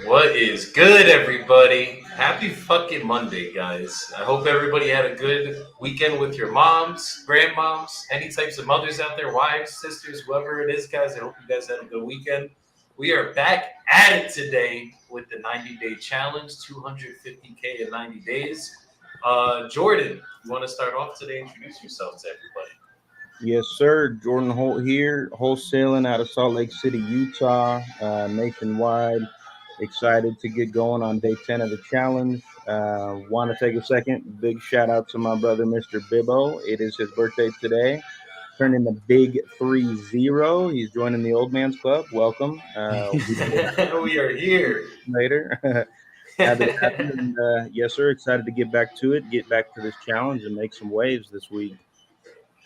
What is good, everybody? Happy fucking Monday, guys. I hope everybody had a good weekend with your moms, grandmoms, any types of mothers out there, wives, sisters, whoever it is, guys. I hope you guys had a good weekend. We are back at it today with the 90-day challenge, 250K in 90 days. Jordan, you want to start off today? Introduce yourself to everybody. Yes, sir. Jordan Holt here, wholesaling out of Salt Lake City, Utah, nationwide. Excited to get going on day 10 of the challenge. Want to take a second. Big shout out to my brother, Mr. Bibbo. It is his birthday today. Turning the big 30. He's joining the old man's club. Welcome. We will We are here. later. Happy to have you. And yes, sir. Excited to get back to it, get back to this challenge, and make some waves this week.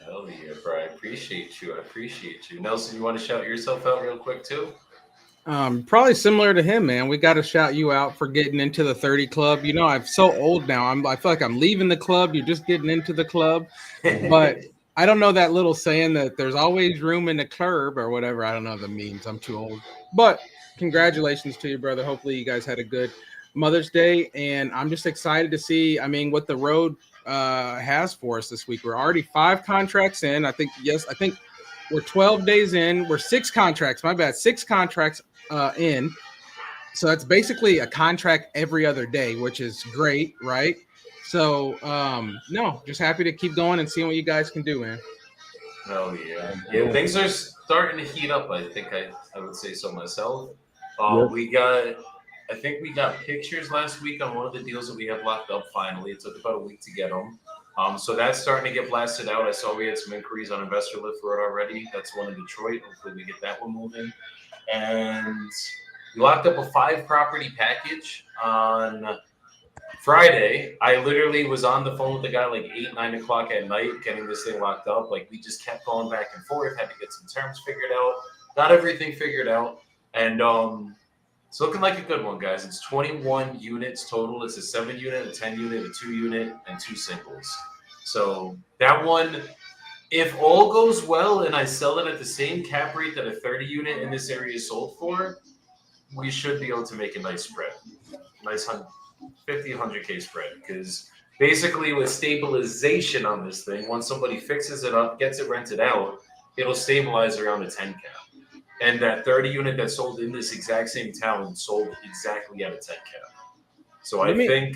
Hell yeah, bro. I appreciate you. I appreciate you. Nelson, you want to shout yourself out real quick, too? Probably similar to him, man. We got to shout you out for getting into the 30 club. You know, I'm so old now. I feel like I'm leaving the club. You're just getting into the club. But I don't know that little saying that there's always room in the club or whatever. I don't know the means. I'm too old. But congratulations to you, brother. Hopefully you guys had a good Mother's Day. And I'm just excited to see, what the road has for us this week. We're already 5 contracts in. I think we're 12 days in. We're 6 contracts. My bad. 6 contracts in. So that's basically a contract every other day, which is great, right? So no, just happy to keep going and seeing what you guys can do, man. Oh yeah, yeah. Cool. Things are starting to heat up. I think I would say so myself. Yep. We got. I think we got pictures last week on one of the deals that we have locked up. Finally, it took about a week to get them. So that's starting to get blasted out. I saw we had some inquiries on Investor Lift for it already. That's one in Detroit. Hopefully, we get that one moving. And we locked up a 5 property package on Friday. I literally was on the phone with the guy like 8, 9 o'clock at night, getting this thing locked up. Like we just kept going back and forth, had to get some terms figured out, got everything figured out, and it's looking like a good one, guys. It's 21 units total. It's a 7 unit, a 10 unit, a 2 unit, and 2 singles. So that one, if all goes well and I sell it at the same cap rate that a 30 unit in this area is sold for, we should be able to make a nice spread. Nice 50, 100K spread. Because basically, with stabilization on this thing, once somebody fixes it up, gets it rented out, it'll stabilize around a 10 cap. And that 30 unit that sold in this exact same town sold exactly at a 10 cap. So I Let me think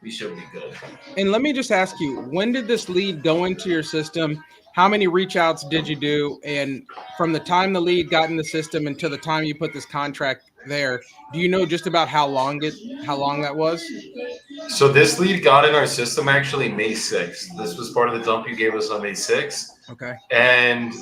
we should be good. and let me just ask you, when did this lead go into your system? How many reach outs did you do? And from the time the lead got in the system until the time you put this contract there, do you know just about how long that was? So this lead got in our system actually May 6th. This was part of the dump you gave us on May 6th. Okay. And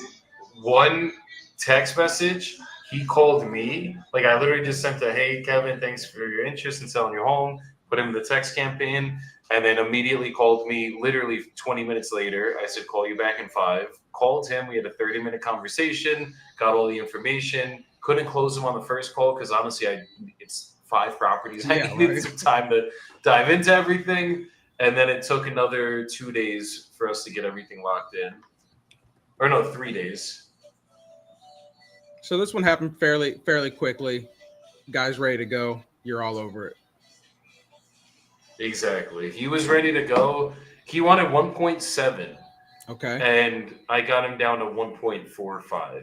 one text message, he called me. Like I literally just sent a hey Kevin, thanks for your interest in selling your home. Put him in the text campaign, and then immediately called me. Literally 20 minutes later, I said call you back in 5. Called him. We had a 30-minute conversation. Got all the information. Couldn't close him on the first call because honestly, it's 5 properties. I Yeah, needed right. some time to dive into everything, and then it took another 2 days for us to get everything locked in. Or no, 3 days. So this one happened fairly quickly. Guys ready to go. You're all over it. Exactly. He was ready to go. He wanted 1.7, Okay. and I got him down to 1.45. There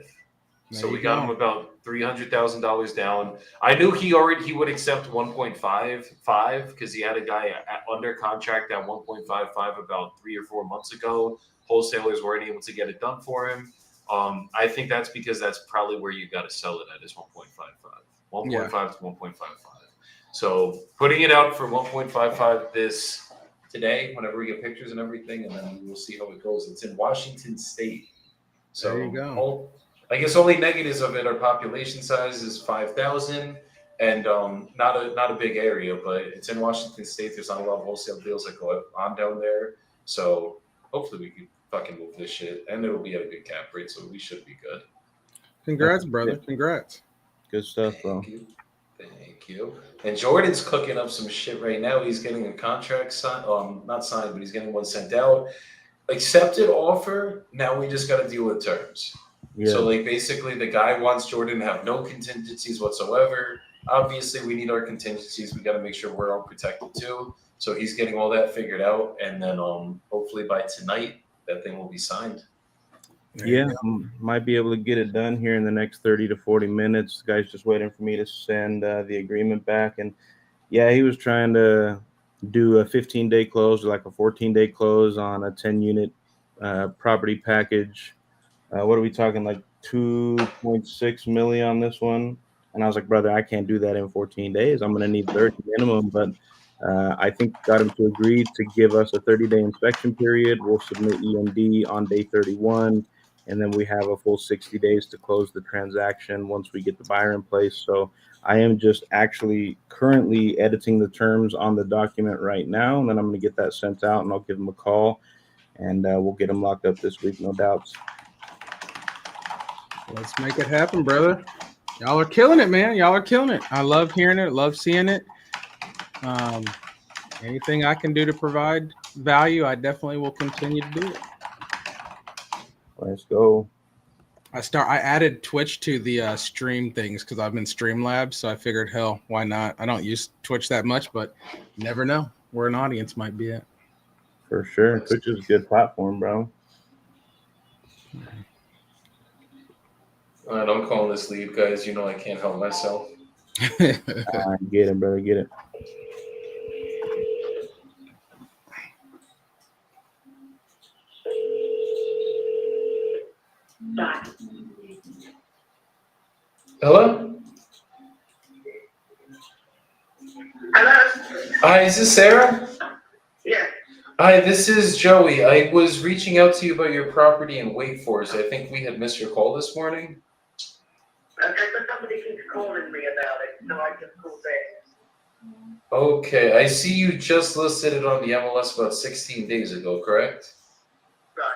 So you we got him go. about $300,000 down. I knew he would accept 1.55 because he had a guy under contract at 1.55 about 3 or 4 months ago. Wholesalers weren't able to get it done for him. I think that's because that's probably where you got to sell it at is 1.55, Yeah. 1.5 to 1.55. So putting it out for 1.55 this today, whenever we get pictures and everything, and then we'll see how it goes. It's in Washington State. There you So go. I guess only negatives of it are population size is 5,000 and not a big area, but it's in Washington State. There's not a lot of wholesale deals that go on down there. So hopefully we can fucking move this shit, and it'll be at a good cap rate, so we should be good. Congrats, brother. Congrats. Good stuff, bro. Thank you. Thank you. And Jordan's cooking up some shit right now. He's getting a contract signed, not signed, but he's getting one sent out. Accepted offer. Now we just got to deal with terms. Yeah. So, like, basically, the guy wants Jordan to have no contingencies whatsoever. obviously we need our contingencies. We got to make sure we're all protected too. So he's getting all that figured out, and then hopefully by tonight that thing will be signed. Yeah, might be able to get it done here in the next 30 to 40 minutes. The guy's just waiting for me to send the agreement back. And yeah, he was trying to do a 15-day close or like a 14-day close on a 10-unit property package. What are we talking, like 2.6 million on this one? And I was like, brother, I can't do that in 14 days. I'm going to need 30 minimum. But I think got him to agree to give us a 30-day inspection period. We'll submit EMD on day 31. And then we have a full 60 days to close the transaction once we get the buyer in place. So I am just actually currently editing the terms on the document right now. And then I'm going to get that sent out and I'll give them a call and we'll get them locked up this week, no doubts. Let's make it happen, brother. Y'all are killing it, man. Y'all are killing it. I love hearing it. Love seeing it. Anything I can do to provide value, I definitely will continue to do it. Let's go. I added Twitch to the stream things because I'm in Streamlabs, so I figured, hell, why not? I don't use Twitch that much, but you never know where an audience might be at. For sure. Twitch is a good platform, bro. All right, I'm calling this leave, guys. You know I can't help myself. Get it, brother. Get it. Hello? Hello? Hi, is this Sarah? Yeah. Hi, this is Joey. I was reaching out to you about your property in Wake Forest. I think we had missed your call this morning. Okay, but somebody keeps calling me about it, so I just called back. Okay, I see you just listed it on the MLS about 16 days ago, correct? Right.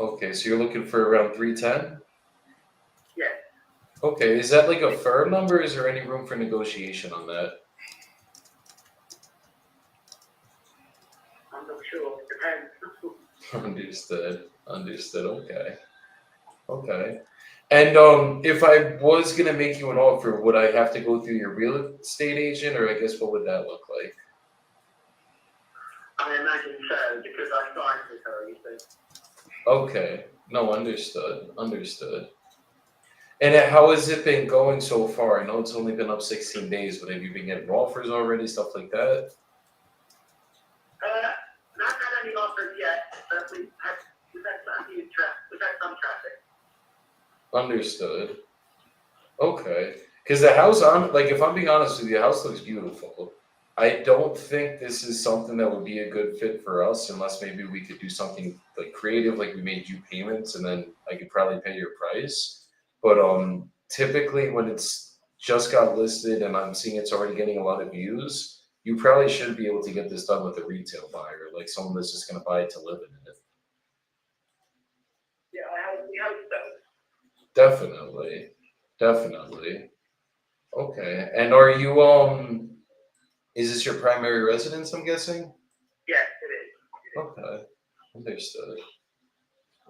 Okay, so you're looking for around 310? Yeah. Okay, is that like a firm number? Is there any room for negotiation on that? I'm not sure. Depends. Understood. Okay. And if I was gonna make you an offer, would I have to go through your real estate agent, or I guess what would that look like? I imagine so, because I signed with her, you see. Okay. No, understood. And how has it been going so far? I know it's only been up 16 days, but have you been getting offers already, stuff like that? Not had any offers yet, but we've had some traffic. Understood. Okay. Because the house, if I'm being honest with you, the house looks beautiful. I don't think this is something that would be a good fit for us unless maybe we could do something like creative, like we made you payments and then I could probably pay your price. But typically when it's just got listed and I'm seeing it's already getting a lot of views, you probably should be able to get this done with a retail buyer, like someone that's just going to buy it to live in it. Yeah, we hope so. Definitely. Okay. And are you is this your primary residence, I'm guessing? Yes, it is. Okay. Understood.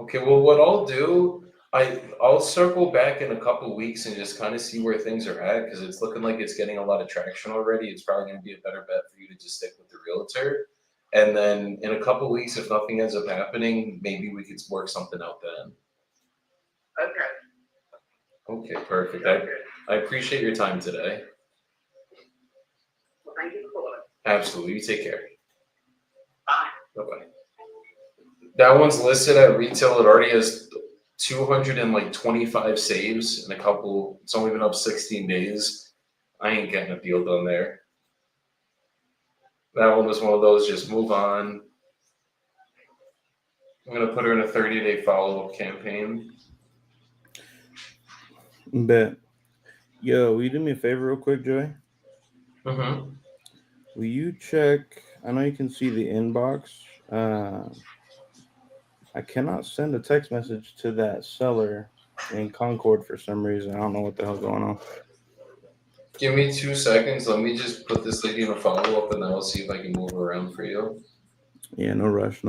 Okay, well what I'll do, I'll circle back in a couple weeks and just kind of see where things are at because it's looking like it's getting a lot of traction already. It's probably going to be a better bet for you to just stick with the realtor. And then in a couple weeks, if nothing ends up happening, maybe we could work something out then. Okay. Okay, perfect. Okay. I appreciate your time today. Well, thank you for calling. Absolutely. You take care. Bye. Bye-bye. That one's listed at retail. It already has 225 saves in a couple. It's only been up 16 days. I ain't getting a deal done there. That one was one of those, just move on. I'm going to put her in a 30-day follow-up campaign. Bet. Yo, will you do me a favor real quick, Joey? Mm-hmm. Will you check? I know you can see the inbox. I cannot send a text message to that seller in Concord for some reason. I don't know what the hell's going on. Give me 2 seconds. Let me just put this lady in a follow-up, and then I'll see if I can move her around for you. Yeah, no rush.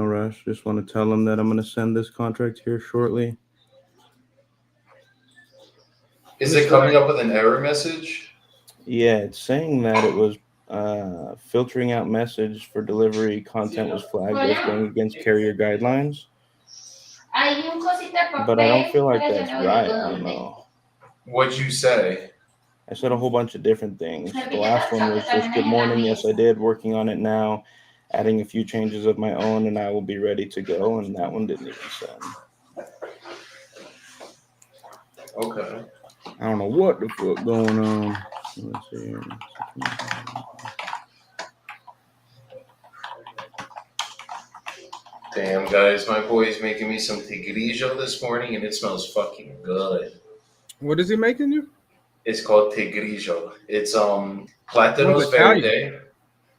Just want to tell them that I'm going to send this contract here shortly. Is it coming up with an error message? Yeah, it's saying that it was filtering out message for delivery content was flagged as going against carrier guidelines. But I don't feel like that's right. I don't know. What'd you say? I said a whole bunch of different things. The last one was just good morning. Yes, I did. Working on it now. Adding a few changes of my own, and I will be ready to go. And that one didn't even send. Okay. I don't know what the fuck going on. Let's see here. Damn, guys, my boy's making me some tigrillo this morning, and it smells fucking good. What is he making you? It's called tigrillo. It's Oh, platanos it's Italian. verde.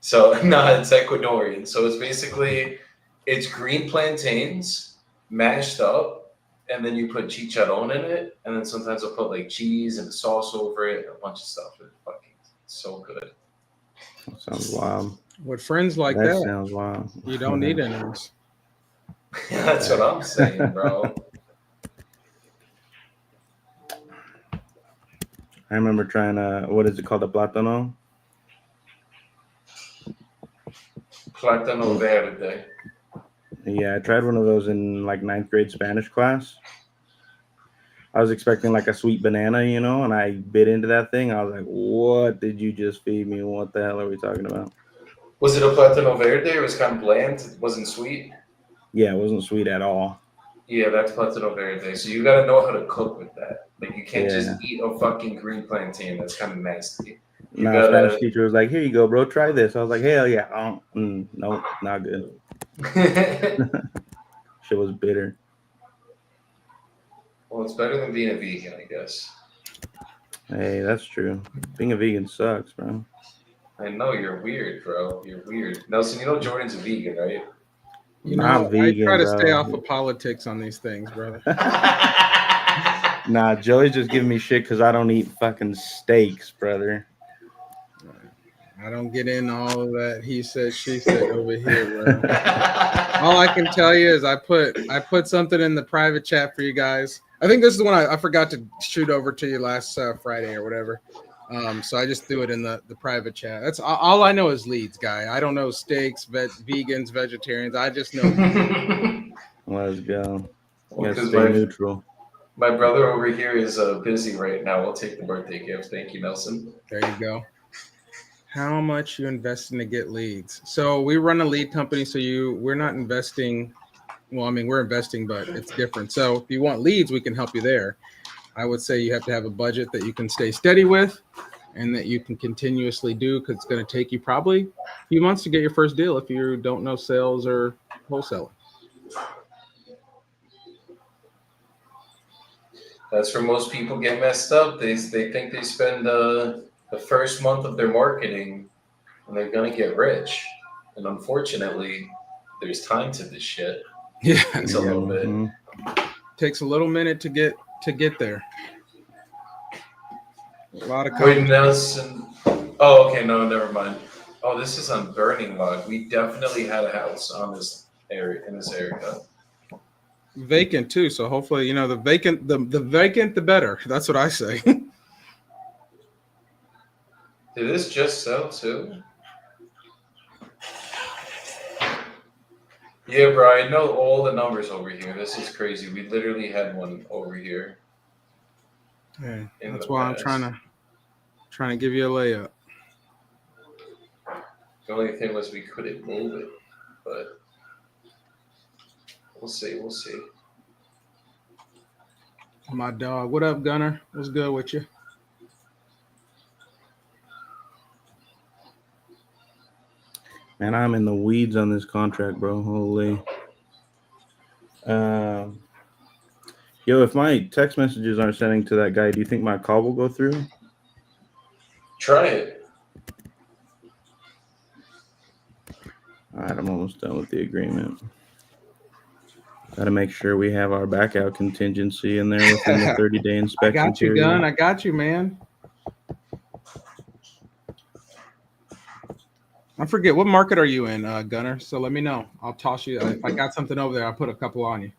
So no, it's Ecuadorian. So it's basically it's green plantains mashed up, and then you put chicharron in it, and then sometimes I'll put like cheese and sauce over it, and a bunch of stuff. It's fucking so good. That sounds wild. With friends like That that, sounds wild. you don't need enemies. That's what I'm saying, bro. I remember trying what is it called? A plátano? Plátano verde. Yeah, I tried one of those in like 9th grade Spanish class. I was expecting like a sweet banana, you know, and I bit into that thing. I was like, what did you just feed me? What the hell are we talking about? Was it a plátano verde? It was kind of bland. It wasn't sweet. Yeah, it wasn't sweet at all. Yeah, that's plátano verde. So you gotta know how to cook with that. Like you can't just eat a fucking green plantain. That's kind of nasty. You No, gotta- Spanish teacher was like, here you go, bro. Try this. I was like, hell yeah. Nope, not good. Shit was bitter. Well, it's better than being a vegan, I guess. Hey, that's true. Being a vegan sucks, bro. I know you're weird, bro. You're weird. Nelson, you know Jordan's a vegan, right? You Not know, vegan, I try to bro. stay off of politics on these things, brother. Nah, Joey's just giving me shit because I don't eat fucking steaks, brother. I don't get in all of that he said, she said over here, bro. All I can tell you is I put something in the private chat for you guys. I think this is the one I forgot to shoot over to you last Friday or whatever. So I just threw it in the private chat. That's all I know is leads, guy. I don't know steaks, vegans, vegetarians. I just know. Let's go. Well, Gotta 'cause stay neutral. my brother over here is busy right now. We'll take the birthday gift. Thank you, Nelson. There you go. How much you investing to get leads? So we run a lead company. So we're not investing. Well, I mean, we're investing, but it's different. So if you want leads, we can help you there. I would say you have to have a budget that you can stay steady with and that you can continuously do because it's going to take you probably a few months to get your first deal if you don't know sales or wholesaling. That's where most people get messed up. They think they spend the first month of their marketing and they're gonna get rich. And unfortunately, there's time to this shit. Yeah, It's a little bit. takes a little minute to get there. A lot of Wait, Nelson. Oh, okay, no, never mind. Oh, this is on Burning Log. We definitely had a house on this area in this area. Vacant too, so hopefully the vacant the better. That's what I say. Did this just sell too? Yeah, bro, I know all the numbers over here. This is crazy. We literally had one over here. Yeah, In that's the why past. I'm trying to give you a layup. The only thing was we couldn't move it, but we'll see. My dog. What up, Gunner? What's good with you? Man, I'm in the weeds on this contract, bro. Holy. Yo, if my text messages aren't sending to that guy, do you think my call will go through? Try it. All right, I'm almost done with the agreement. Got to make sure we have our back out contingency in there within the 30-day I inspection got you, period. Gun. I got you, man. I forget what market are you in, Gunner. So let me know. I'll toss you. If I got something over there, I'll put a couple on you.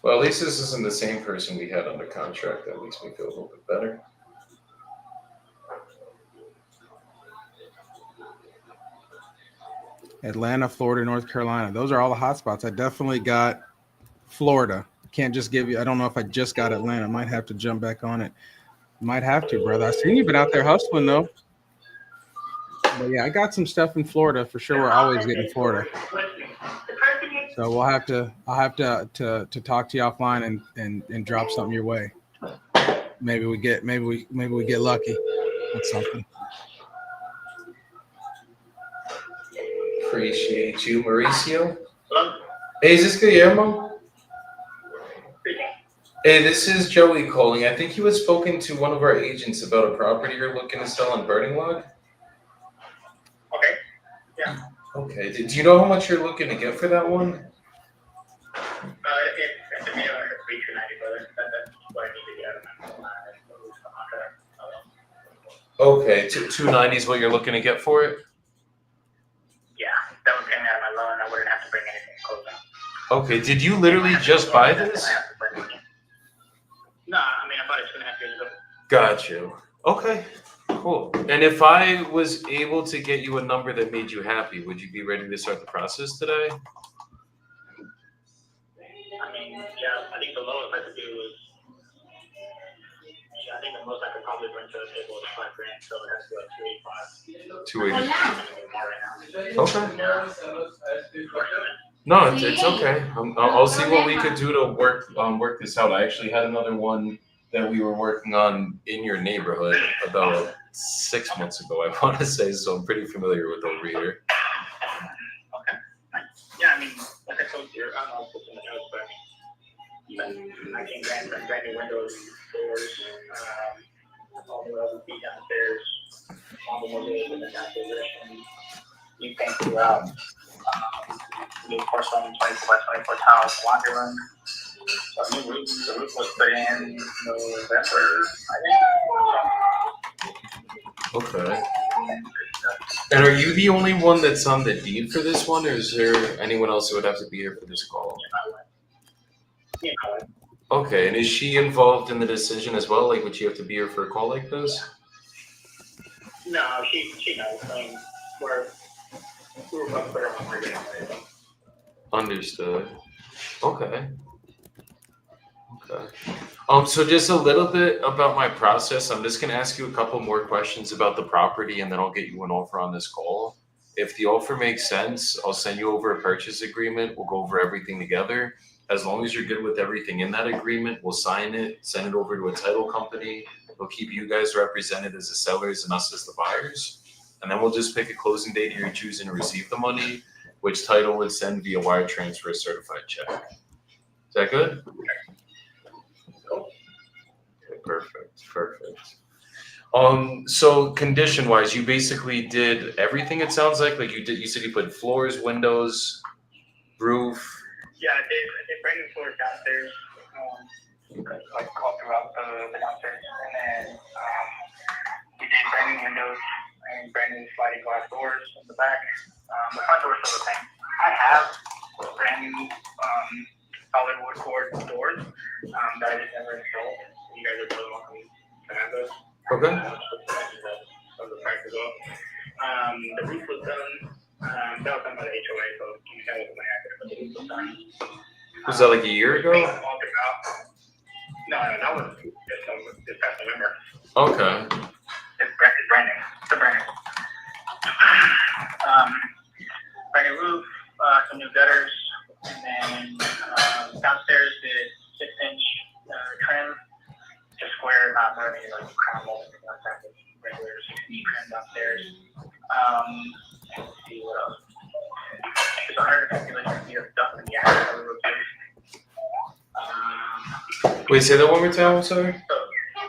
Well, at least this isn't the same person we had under contract. That makes me feel a little bit better. Atlanta, Florida, North Carolina. Those are all the hot spots. I definitely got Florida. Can't just give you. I don't know if I just got Atlanta. Might have to jump back on it. Might have to, brother. I seen you been out there hustling though. But yeah, I got some stuff in Florida for sure. We're always getting Florida. So I'll have to talk to you offline and drop something your way. Maybe we get lucky with something. Appreciate you, Mauricio. Hey, is this Guillermo? Hey, this is Joey calling. I think you had spoken to one of our agents about a property you're looking to sell in Burning Log. Okay. Yeah. Okay. Do you know how much you're looking to get for that one? It's a $390, brother. That's what I need to get out of my contract. Okay, 290 is what you're looking to get for it? Yeah, that would pay me out of my loan. I wouldn't have to bring anything close. Okay, did you literally just buy this? No, I mean, I bought it 2.5 years ago. Got you. Okay, cool. And if I was able to get you a number that made you happy, would you be ready to start the process today? I mean, yeah, I think the lowest I could do was, I think the most I could probably bring to the table is $5,000, so it has to be like 285. 280. Okay. No, it's okay. I'll see what we could do to work this out. I actually had another one that we were working on in your neighborhood about 6 months ago, I want to say, so I'm pretty familiar with over here. Okay. Yeah, I mean, like I told you, I don't know if it's in the notes, but I mean, 19 grand for brand new windows, doors, all the other feet downstairs, all the windows in the downstairs, and new paint throughout. New porcelain 24 by 24 tiles, laundry room. So new roof. The roof was put in November, I think. Okay. And are you the only one that's on the deed for this one, or is there anyone else who would have to be here for this call? Yeah. Okay, and is she involved in the decision as well? Like, would she have to be here for a call like this? No, she knows. I mean, we're both put her on regular. Understood. Okay. So just a little bit about my process. I'm just gonna ask you a couple more questions about the property, and then I'll get you an offer on this call. If the offer makes sense, I'll send you over a purchase agreement. We'll go over everything together. As long as you're good with everything in that agreement, we'll sign it, send it over to a title company. We'll keep you guys represented as the sellers and us as the buyers. And then we'll just pick a closing date you're choosing to receive the money, which title would send via wire transfer a certified check. Is that good? Okay, perfect. So condition wise, you basically did everything, it sounds like you said you put floors, windows, roof. Yeah, I did brand new floors downstairs, like all throughout the downstairs, and then we did brand new windows and brand new sliding glass doors in the back. The front doors are the same. I have brand new solid wood core doors that I just never installed. You guys are really welcome to have those. Okay. Of the price as well. The roof was done. That was done by the HOA, so you can tell what happened. But the roof was done. Was that like a year ago? No, that was this past November. Okay. It's brand new. It's a brand new. Brand new roof, some new gutters, and then downstairs did 6-inch trim, just square, not any like crown mold, anything like that. Just regular 6-inch trim downstairs. Let's see what else. There's 150 linear feet of stuff in the attic that we replaced. Wait, say that one more time, I'm sorry? So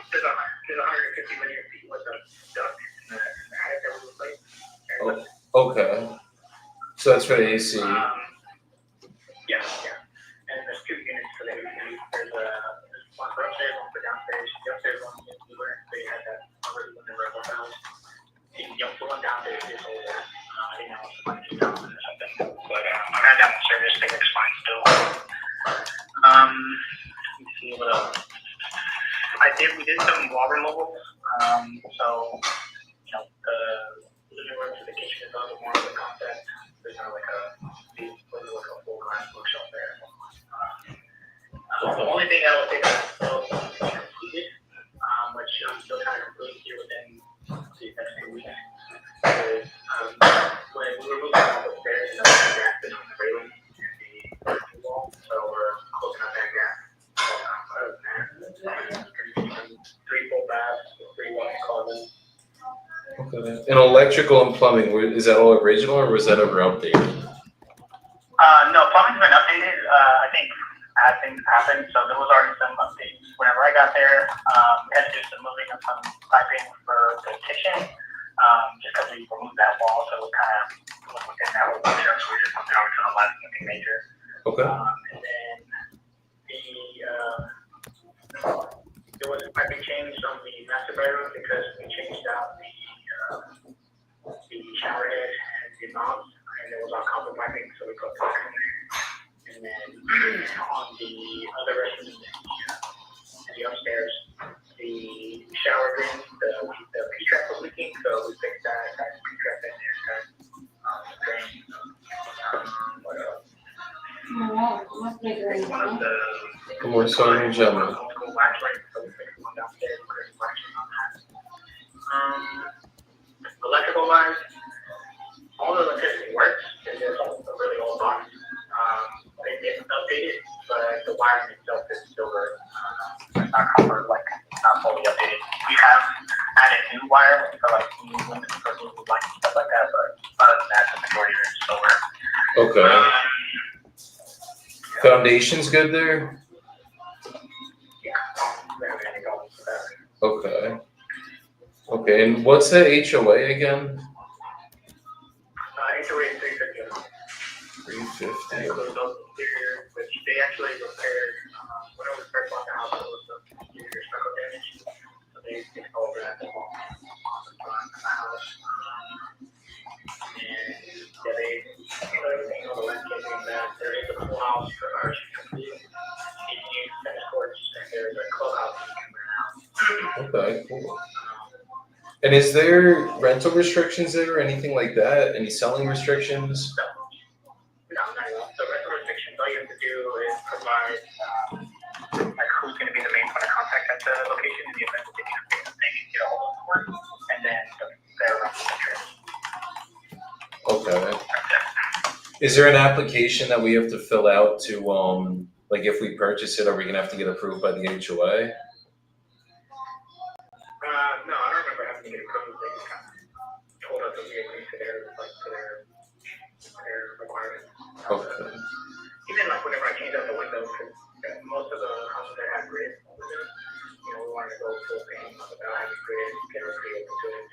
there's 150 linear feet worth of stuff in the attic that we replaced. Okay. So that's for the AC. Yeah. And there's 2 units for the AC. There's one for upstairs, one for downstairs. The upstairs one is newer. They had that already when they were at the house. The one downstairs is older. I didn't know if it was 2000 or something. But I had that one serviced. They works fine still. Let's see what else. We did some wall removals. So, you know, the living room to the kitchen is a little more of a concept. There's not like a full glass bookshelf there. The only thing I would think is still completed, which I'm still trying to complete here within the next 2 weeks, is when we were moving out upstairs, you know, the gap between the railing and the wall, so we're closing up that gap. Other than that, 3 full baths, 3 walk-in closets. Okay. And electrical and plumbing, is that all original or was that ever updated? No, plumbing's been updated. I think as things happened, so there was already some updates. Whenever I got there, we had to do some moving of some piping for the kitchen, just because we removed that wall, so it kind of was within that whole bookshelf, so we just moved it over to the left, nothing major. Okay. And then there was a piping change from the master bedroom because we changed out the shower head and the knobs, and it was all copper piping, so we put piping in there. And then on the other restroom in the upstairs, the shower drain, the P-trap was leaking, so we fixed that, got the P-trap in there, got the drain. What else? One of the Good morning, Sergeant Gentlemen. wax right, so we fixed one downstairs, put a wax on that. Electrical lines, all the electricity works. It's just a really old box. It gets updated, but the wiring itself is silver. It's not copper, like not fully updated. We have added new wire for like new limits for new lights and stuff like that, but other than that, the majority of it is silver. Okay. Foundation's good there? Yeah, we haven't any problems with that. Okay. Okay, and what's the HOA again? HOA is 350. 350. And it goes up here, which they actually repaired, when I was first bought the house, it was some interior stucco damage. So they fixed all that on the front of the house. And yeah, they, everything on the landscaping that there is a pool house for our complete. You can use tennis courts, and there's a clubhouse you can rent out. Okay, cool. And is there rental restrictions there or anything like that? Any selling restrictions? No, not at all. So rental restrictions, all you have to do is provide, like who's gonna be the main point of contact at the location in the event that they can get a hold of work, and then their rental interest. Okay. Is there an application that we have to fill out to, like if we purchase it, are we gonna have to get approved by the HOA? No, I don't remember having to get approved. They just kind of told us that we agreed to their requirements. Okay. Even like whenever I changed out the windows, because most of the houses that have grid windows, you know, we wanted to go full paint without having grid, get a grid open to it.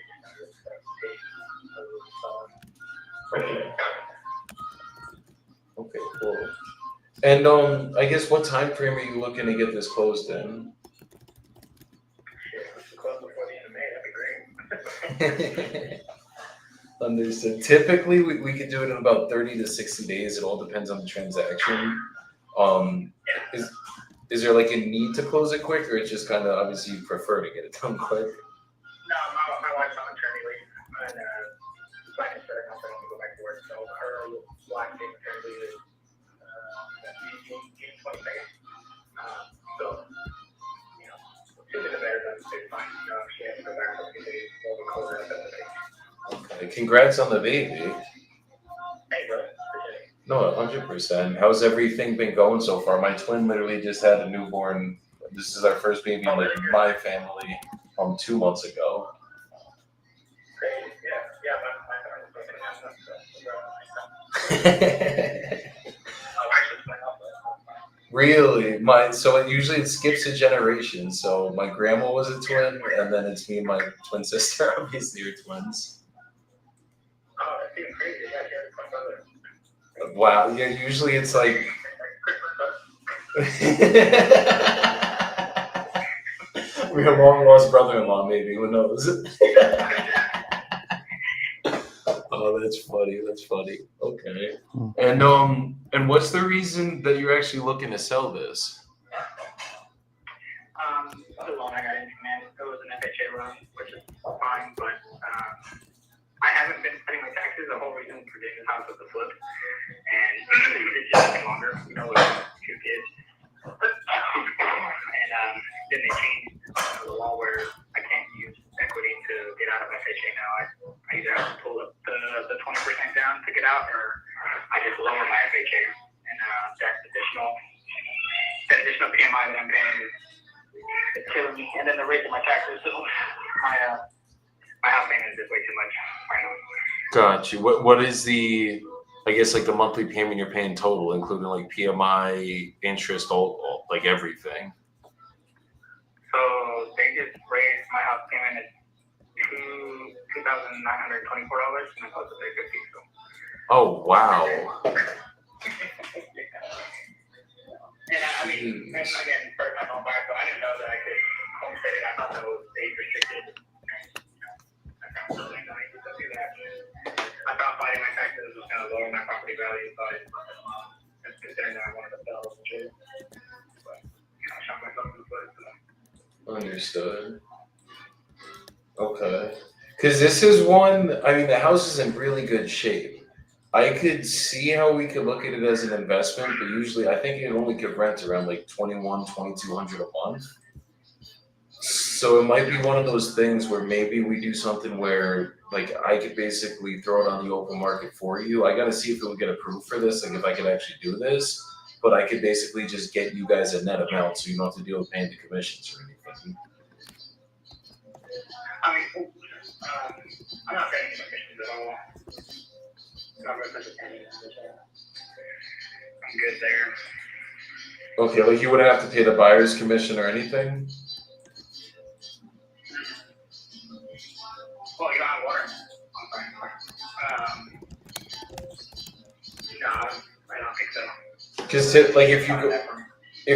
Okay, cool. And I guess what time frame are you looking to get this closed in? Understood. Typically, we could do it in about 30 to 60 days. It all depends on the transaction. Is there like a need to close it quick, or it's just kind of obviously you prefer to get it done quick? No, my wife's on maternity leave, and like I said, I'm going to go back to work. So her wife takes maternity leave June 22nd. So, you know, sooner the better. That's fine. You know, she has to go back for a few days. We'll be closing up at the day. Okay. Congrats on the baby. Hey, bro. No, 100%. How's everything been going so far? My twin literally just had a newborn. This is our first baby in like my family 2 months ago. Great. Yeah, my parents Really? So it skips a generation. So my grandma was a twin, and then it's me and my twin sister. Obviously, are twins. Oh, that's even crazy. Yeah, she has a twin brother. Wow. Yeah. Usually it's like. We have long lost brother-in-law. Maybe, who knows? Oh, that's funny. That's funny. Okay. Hmm. And what's the reason that you're actually looking to sell this? The loan I got into, man, it was an FHA loan, which is fine, but I haven't been paying my taxes. The whole reason for getting this house was the flip, and it's just taking longer, you know, with 2 kids. And then they changed the law where I can't use equity to get out of FHA now. I either have to pull up the 20% down to get out, or I just lower my FHA, and that additional PMI that I'm paying is killing me. And then the rate of my taxes, so my house payment is just way too much right now. Got you. What is the, I guess, like the monthly payment you're paying total, including like PMI, interest, all like everything? So they just raised my house payment at $2,924, and I'm supposed to pay $50. So. Oh wow. And I mean, and again, first time home buyer, so I didn't know that I could homestead it. I thought that was age restricted. I found something that I could do that. I thought fighting my taxes was going to lower my property value, so I didn't want to considering that I wanted to sell the shit. But I shot myself in the foot. So. Understood. Okay. Because this is one, I mean, the house is in really good shape. I could see how we could look at it as an investment, but usually I think it only could rent around like $2,100-$2,200 a month. So it might be one of those things where maybe we do something where like I could basically throw it on the open market for you. I got to see if it would get approved for this, like if I could actually do this, but I could basically just get you guys a net amount so you don't have to deal with paying the commissions or anything. I mean, I'm not paying any commissions at all. I'm good there. Okay, like you wouldn't have to pay the buyer's commission or anything? Well, you don't have water. No, I don't think so. Because like if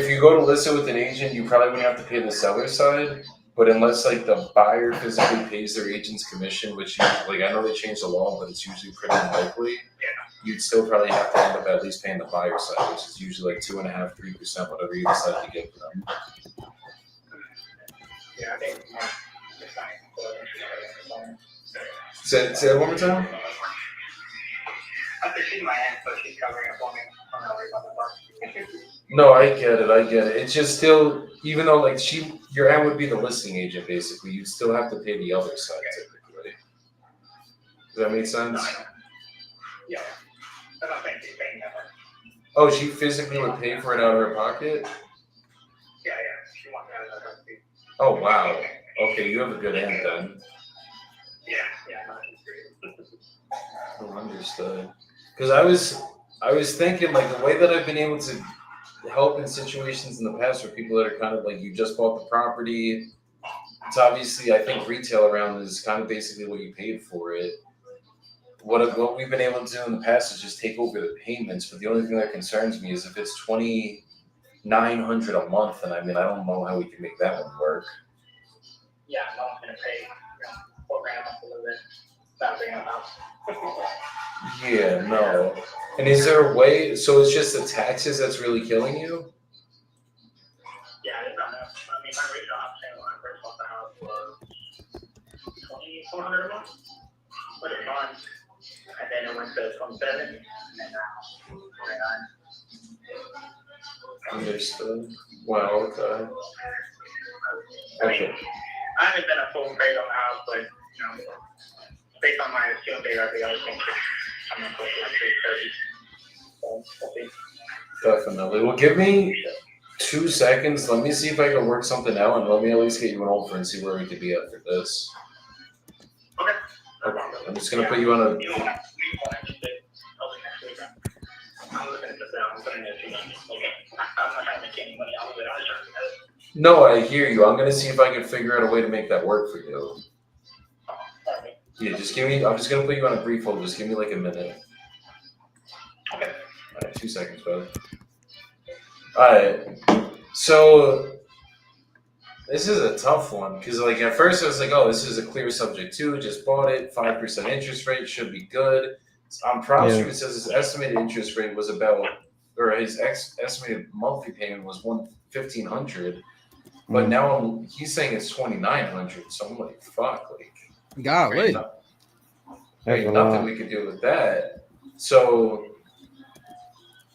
you go to list it with an agent, you probably wouldn't have to pay the seller side. But unless like the buyer physically pays their agent's commission, which like I know they changed the law, but it's usually pretty unlikely. You'd still probably have to end up at least paying the buyer side, which is usually like 2.5-3%, whatever you decide to get for them. Yeah, I think Say that one more time. after she's my aunt, so she's covering it for me. I'm not worried about the part. No, I get it. It's just still, even though like your aunt would be the listing agent basically, you'd still have to pay the other side typically. Does that make sense? Yeah. I'm not paying that part. Oh, she physically would pay for it out of her pocket? Yeah. She wants that as a recipe. Oh wow. Okay, you have a good aunt then. Yeah, no, she's great. Oh, understood. Because I was thinking like the way that I've been able to help in situations in the past where people that are kind of like you just bought the property. It's obviously I think retail around is kind of basically what you paid for it. What we've been able to do in the past is just take over the payments, but the only thing that concerns me is if it's $2,900 a month, and I mean I don't know how we can make that one work. Yeah, no one's gonna pay $4,000 a month to live in. Without being a house. Yeah, no. And is there a way? So it's just the taxes that's really killing you? Yeah, I don't know. I mean, my original house payment when I first bought the house was $2,400 a month. But it's on. And then it went to 27, and then now 29. Understood. Wow, okay. I mean, I haven't done a full appraisal on the house, but you know, based on my assumed data, I think I was thinking I'm gonna put like 330. So we'll see. Definitely. Well, give me 2 seconds. Let me see if I can work something out, and let me at least get you an offer and see where we could be at for this. Okay. Okay. I'm just gonna put you on a. You know what? We will actually do over next week. I'm looking at this now. I'm putting it in. Okay. I'm not trying to make any money out of it. I was trying to get it. No, I hear you. I'm gonna see if I can figure out a way to make that work for you. Alright. Yeah, just give me. I'm just gonna put you on a brief hold. Just give me like a minute. Okay. All right, 2 seconds, brother. All right. So this is a tough one because, like, at first I was like, "Oh, this is a clear subject too. Just bought it. 5% interest rate should be good." On Prop Yeah. Street, it says his estimated interest rate was about, or his estimated monthly payment was $1,500, but Mm. now he's saying it's $2,900. So I'm like, fuck, like, Golly. there That's ain't a nothing lot. we could do with that. So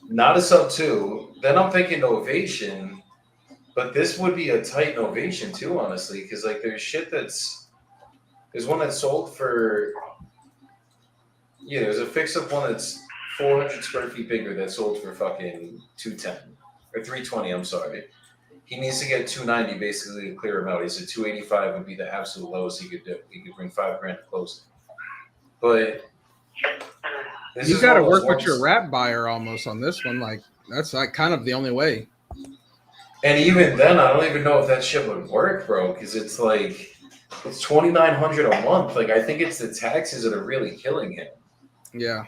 not a sub 2. Then I'm thinking Novation, but this would be a tight Novation too, honestly, because like there's one that's sold for, yeah, there's a fix-up one that's 400 square feet bigger that sold for fucking 210 or 320. I'm sorry. He needs to get 290 basically to clear him out. He said 285 would be the absolute lowest he could do. He could bring $5,000 to close. But this You is got to one of those work with your ones- rap buyer almost on this one. Like that's like kind of the only way. And even then, I don't even know if that shit would work, bro, because it's like it's $2,900 a month. Like I think it's the taxes that are really killing him. Yeah.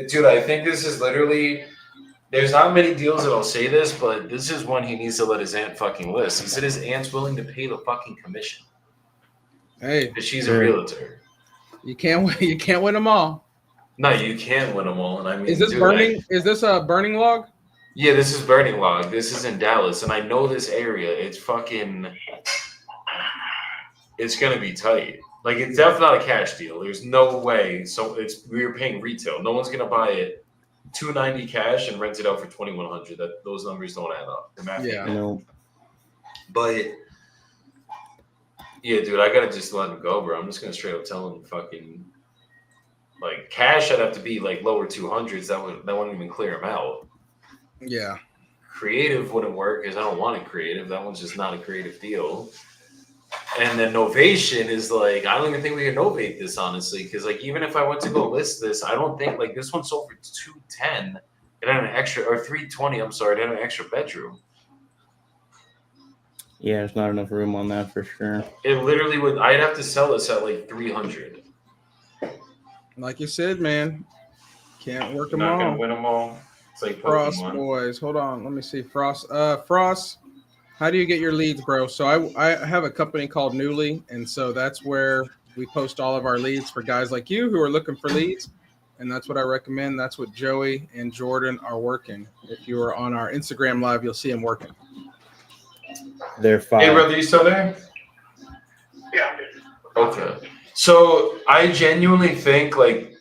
Dude, I think this is literally. There's not many deals that'll say this, but this is one he needs to let his aunt fucking list. He said his aunt's willing to pay the fucking commission Hey, because she's Yeah. a realtor. you can't win. You can't win them all. No, you can't win them all. And I mean, Is this dude, burning? Is this a burning log? Yeah, this is Burning Log. This is in Dallas, and I know this area. It's fucking. It's gonna be tight. Like it's definitely not a cash deal. There's no way. So we're paying retail. No one's gonna buy it $290 cash and rent it out for $2,100. That those numbers don't add up. The math Yeah. ain't No. But yeah, dude, I gotta just let him go, bro. I'm just gonna straight up tell him fucking like cash. I'd have to be like lower 200s. That wouldn't even clear him out. Yeah. Creative wouldn't work because I don't want it creative. That one's just not a creative deal. And then Novation is like I don't even think we can novate this honestly because like even if I went to go list this, I don't think like this one sold for 210. It had an extra or 320. I'm sorry, it had an extra bedroom. Yeah, there's not enough room on that for sure. It literally would. I'd have to sell this at like 300. Like you said, man, can't work You're them not gonna all. win them all. It's like Frost Pokemon. boys, hold on. Let me see. Frost. Frost. How do you get your leads, bro? So I have a company called Newly, and so that's where we post all of our leads for guys like you who are looking for leads, and that's what I recommend. That's what Joey and Jordan are working. If you are on our Instagram live, you'll see them working. They're Hey, fine. brother, you still there? Yeah, I'm good. Okay. So I genuinely think like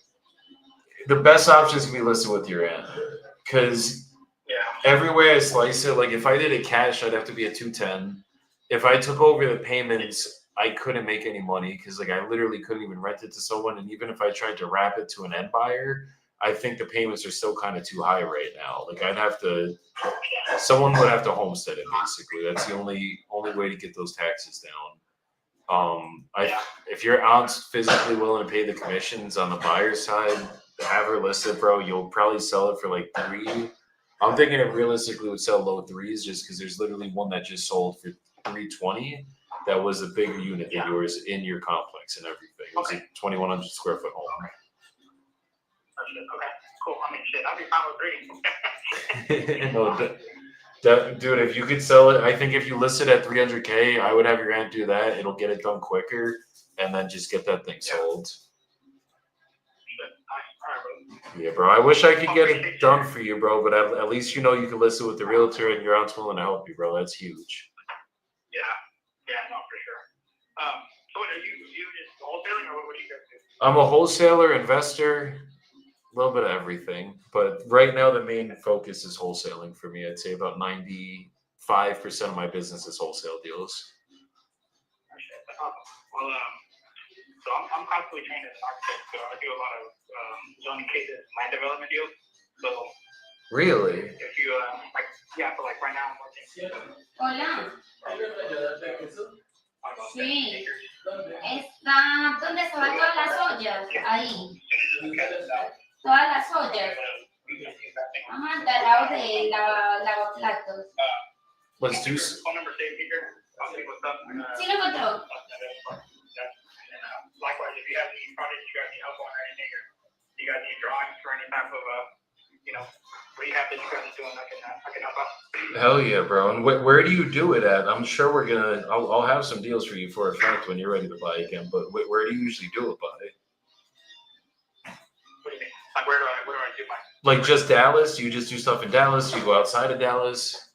the best option is to be listed with your aunt, because Yeah. every way I slice it, like if I did it cash, I'd have to be at 210. If I took over the payments, I couldn't make any money because like I literally couldn't even rent it to someone. And even if I tried to wrap it to an end buyer, I think the payments are still kind of too high right now. Like I'd have to, someone would have to homestead it basically. That's the only way to get those taxes down. If your aunt's physically willing to pay the commissions on the buyer's side, have her listed, bro. You'll probably sell it for like 3. I'm thinking it realistically would sell low 3s just because there's literally one that just sold for 320 that was a bigger unit than yours in your complex and everything. It was a 2,100 square foot home. Okay, cool. I mean, shit, I'll be fine with 3. No, dude, if you could sell it, I think if you list it at 300K, I would have your aunt do that. It'll get it done quicker, and then just get that thing sold. Yeah, bro. I wish I could get it done for you, bro. But at least you know you can list it with the realtor, and your aunt's willing to help you, bro. That's huge. Yeah, no, for sure. So what are you just wholesaling or what do you guys do? I'm a wholesaler, investor, a little bit of everything. But right now, the main focus is wholesaling for me. I'd say about 95% of my business is wholesale deals. Well, so I'm constantly trained as an architect, so I do a lot of zoning cases, land development deals. So Really? if you so like right now I'm working. Hola, Almost Sí. 10 acres. está donde se van todas las ollas, ahí, todas las ollas, ajá, al lado de lavaplatos. Let's do. Phone number saved here. I'll see what's up. Sí lo encontró. Likewise, if you have any projects you guys need help on or anything, or you guys need drawings for any type of rehab that you guys are doing, I can help out. Hell yeah, bro. And where do you do it at? I'm sure I'll have some deals for you for a fact when you're ready to buy again. But where do you usually do it by? What Like where do I do my? Like just Dallas? You just do stuff in Dallas? You go outside of Dallas?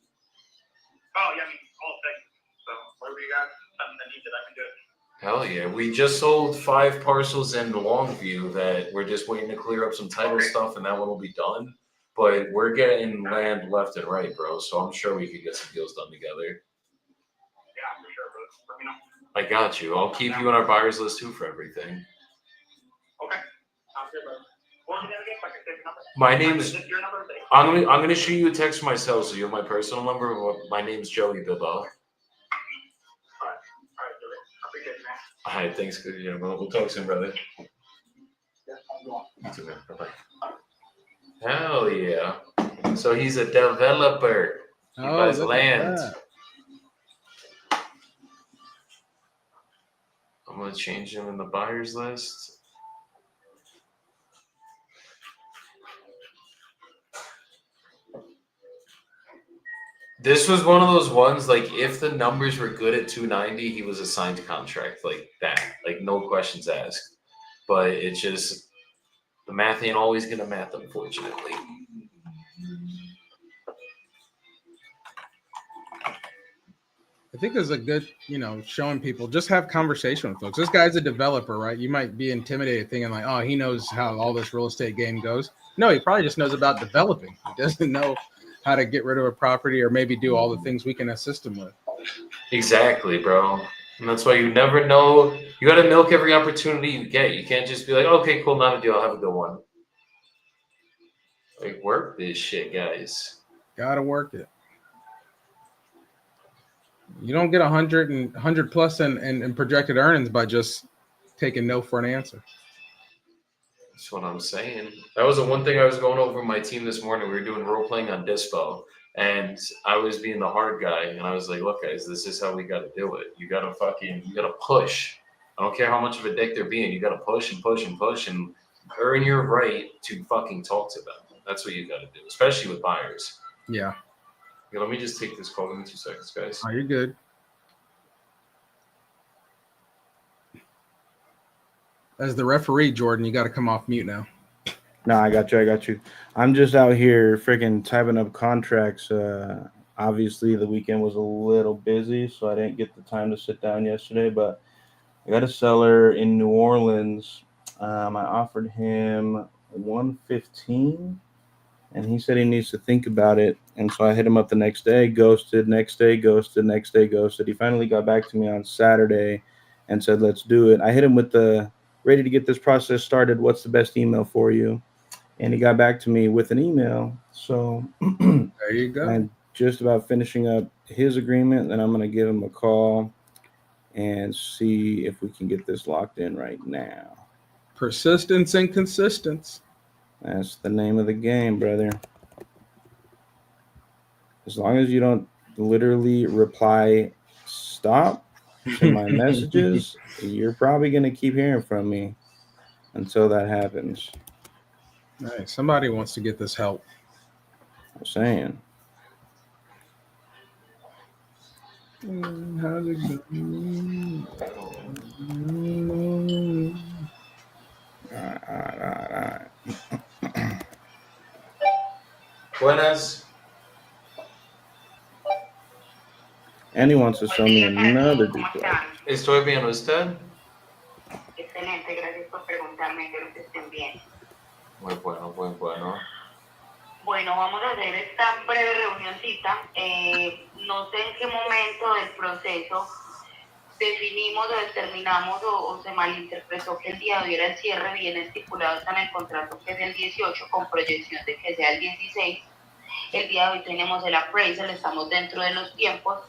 Oh yeah, I mean all things. So whatever you got, something that needs it, I can do it. Hell yeah. We just sold 5 parcels in Longview that we're just waiting to clear up some title stuff, and that one will be done. But we're getting land left and right, bro. So I'm sure we could get some deals done together. Yeah, for sure, bro. Let me know. I got you. I'll keep you on our buyers list too for everything. Okay. Sounds good, bro. What's your name again? So I can save your number. My name's. Is this your number? I'm gonna shoot you a text myself, so you have my personal number. My name's Joey Bilbao. All right, Joey. I appreciate it, man. All right, thanks. Good. Yeah, we'll talk soon, brother. Yeah, I'm going. You too, man. Bye-bye. Hell yeah. So he's a developer. He buys look at land. that. I'm gonna change him in the buyers list. This was one of those ones, like, if the numbers were good at 290, he was assigned contract like that. Like, no questions asked. But it's just, the math ain't always going to math, unfortunately. I think there's a good, showing people, just have conversation with folks. This guy's a developer, right? You might be intimidated thinking like, oh, he knows how all this real estate game goes. No, he probably just knows about developing. He doesn't know how to get rid of a property or maybe do all the things we can assist him with. Exactly, bro. And that's why you never know. You got to milk every opportunity you get. You can't just be like, okay, cool, not a deal. I'll have a good one. Like, work this shit, guys. Gotta work it. You don't get 100 plus in projected earnings by just taking no for an answer. That's what I'm saying. That was the one thing I was going over with my team this morning. We were doing role playing on Dispo, and I was being the hard guy. And I was like, look, guys, this is how we got to do it. You got to push. I don't care how much of a dick they're being. You got to push and push and push and earn your right to fucking talk to them. That's what you got to do, especially with buyers. Yeah. Okay, let me just take this call. Give me 2 seconds, guys. Oh, you're good. As the referee, Jordan, you got to come off mute now. No, I got you. I'm just out here freaking typing up contracts. Obviously, the weekend was a little busy, so I didn't get the time to sit down yesterday. But I got a seller in New Orleans. I offered him $115, and he said he needs to think about it. And so I hit him up the next day, ghosted, next day, ghosted, next day, ghosted. He finally got back to me on Saturday and said, let's do it. I hit him with the ready to get this process started. What's the best email for you? And he got back to me with an email. So there you go. I'm just about finishing up his agreement. Then I'm going to give him a call and see if we can get this locked in right now. Persistence and consistency. That's the name of the game, brother. As long as you don't literally reply stop to my messages, you're probably going to keep hearing from me until that happens. Nice. Somebody wants to get this help. I'm saying. How's it going? All right. Buenas. And he wants to sell me another duplex. Estoy bien, ¿usted? Excelente, gracias por preguntarme, espero que estén bien. Muy bueno, muy bueno. Bueno, vamos a hacer esta breve reunioncita. No sé en qué momento del proceso definimos o determinamos o se malinterpretó que el día de hoy era el cierre, bien estipulado está en el contrato que es el 18 con proyección de que sea el 16. El día de hoy tenemos el appraisal, estamos dentro de los tiempos.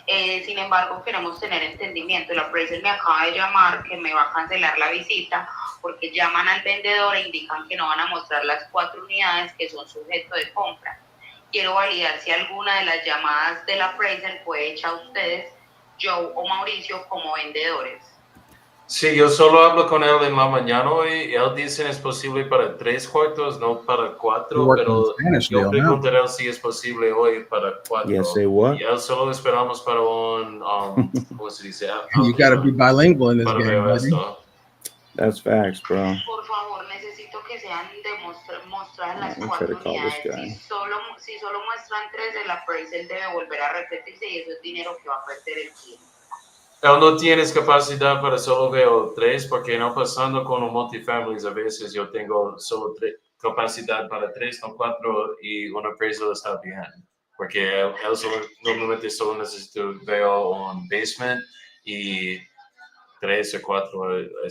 Sin embargo, queremos tener entendimiento. El appraisal me acaba de llamar que me va a cancelar la visita porque llaman al vendedor e indican que no van a mostrar las 4 unidades que son sujeto de compra. Quiero validar si alguna de las llamadas del appraisal fue hecha a ustedes, Joe o Mauricio, como vendedores. Sí, yo solo hablo con él en la mañana y él dice es posible para 3 cuartos, no para 4, pero yo preguntaré si es posible hoy para 4. Yes, say what? Y él solo esperamos para un, ¿cómo se dice? You got to be bilingual in this game, buddy. That's facts, bro. Por favor, necesito que que sean mostradas las I'm trying to 4 call this unidades. guy. Si solo muestran 3, el appraisal debe volver a repetirse y eso es dinero que va a perder el cliente. Él no tienes capacidad para solo ver 3, porque no pasando con un multifamily, a veces yo tengo solo capacidad para 3, no 4, y un appraisal está bien. Porque él normalmente solo necesita ver un basement y 3 o 4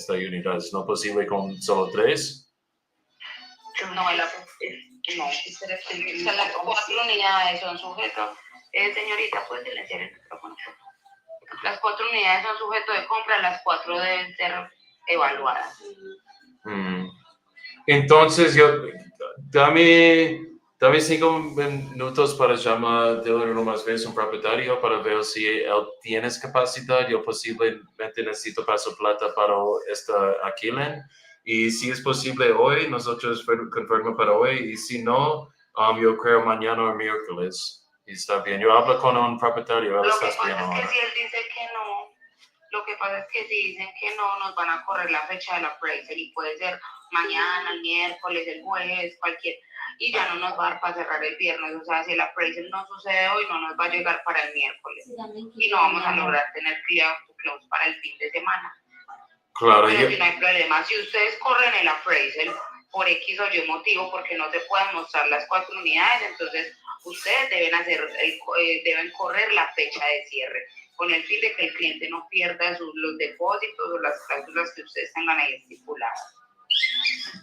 unidades. ¿No es posible con solo 3? No, no, las 4 unidades son sujetos. Señorita, ¿puede silenciar el micrófono? Las 4 unidades son sujetos de compra, las 4 deben ser evaluadas. Entonces, dame 5 minutos para llamar de uno más veces un propietario para ver si él tiene capacidad. Yo posiblemente necesito pasar plata para esta alquiler. Y si es posible hoy, nosotros confirmamos para hoy. Y si no, yo creo mañana o miércoles. Y está bien. Yo hablo con un propietario. Lo que pasa es que si él dice que no, lo que pasa es que si dicen que no, nos van a correr la fecha del appraisal y puede ser mañana, el miércoles, el jueves, cualquier, y ya no nos va a dar para cerrar el viernes. O sea, si el appraisal no sucede hoy, no nos va a llegar para el miércoles y no vamos a lograr tener clear to close para el fin de semana. Claro. Pero si no hay problema, si ustedes corren el appraisal por X o Y motivo, porque no se pueden mostrar las 4 unidades, entonces ustedes deben correr la fecha de cierre con el fin de que el cliente no pierda los depósitos o las cláusulas que ustedes tengan ahí estipuladas.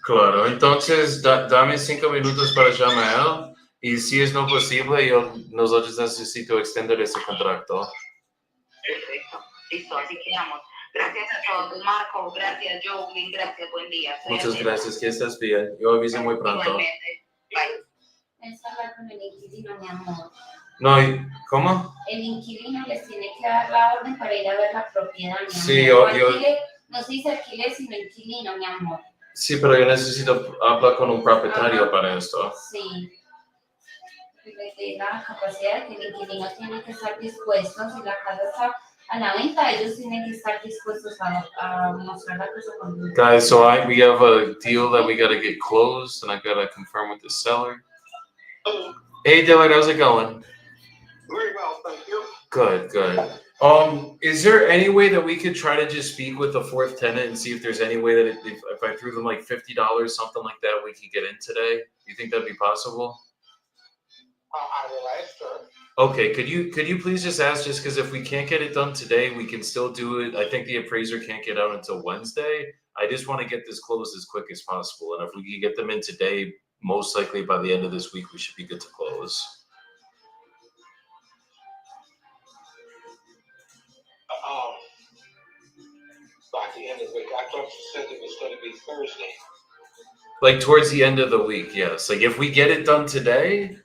Claro, entonces dame 5 minutos para llamar a él y si es no posible, nosotros necesito extender este contrato. Perfecto, listo, así quedamos. Gracias a todos, Marco, gracias, Joey, gracias, buen día. Muchas gracias, que estés bien. Yo aviso muy pronto. Igualmente, bye. Es hablar con el inquilino, mi amor. No, ¿cómo? El inquilino les tiene que dar la orden para ir a ver la propiedad, mi amor. Sí, no se dice alquiler, sino inquilino, mi amor. Sí, pero yo necesito hablar con un propietario para esto. Sí. De la capacidad de que el inquilino tiene que estar dispuesto, si la casa está a la venta, ellos tienen que estar dispuestos a mostrar la cosa con luz. Guys, so we have a deal that we got to get closed, and I got to confirm with the seller. Hey, Dylan, how's it going? Very well, thank you. Good. Is there any way that we could try to just speak with the 4th tenant and see if there's any way that if I threw them like $50, something like that, we could get in today? You think that'd be possible? I will ask her. Okay, could you please just ask, just because if we can't get it done today, we can still do it. I think the appraiser can't get out until Wednesday. I just want to get this closed as quick as possible. And if we can get them in today, most likely by the end of this week, we should be good to close. By the end of the week, I thought you said it was going to be Thursday. Like towards the end of the week, yes. Like if we get it done today,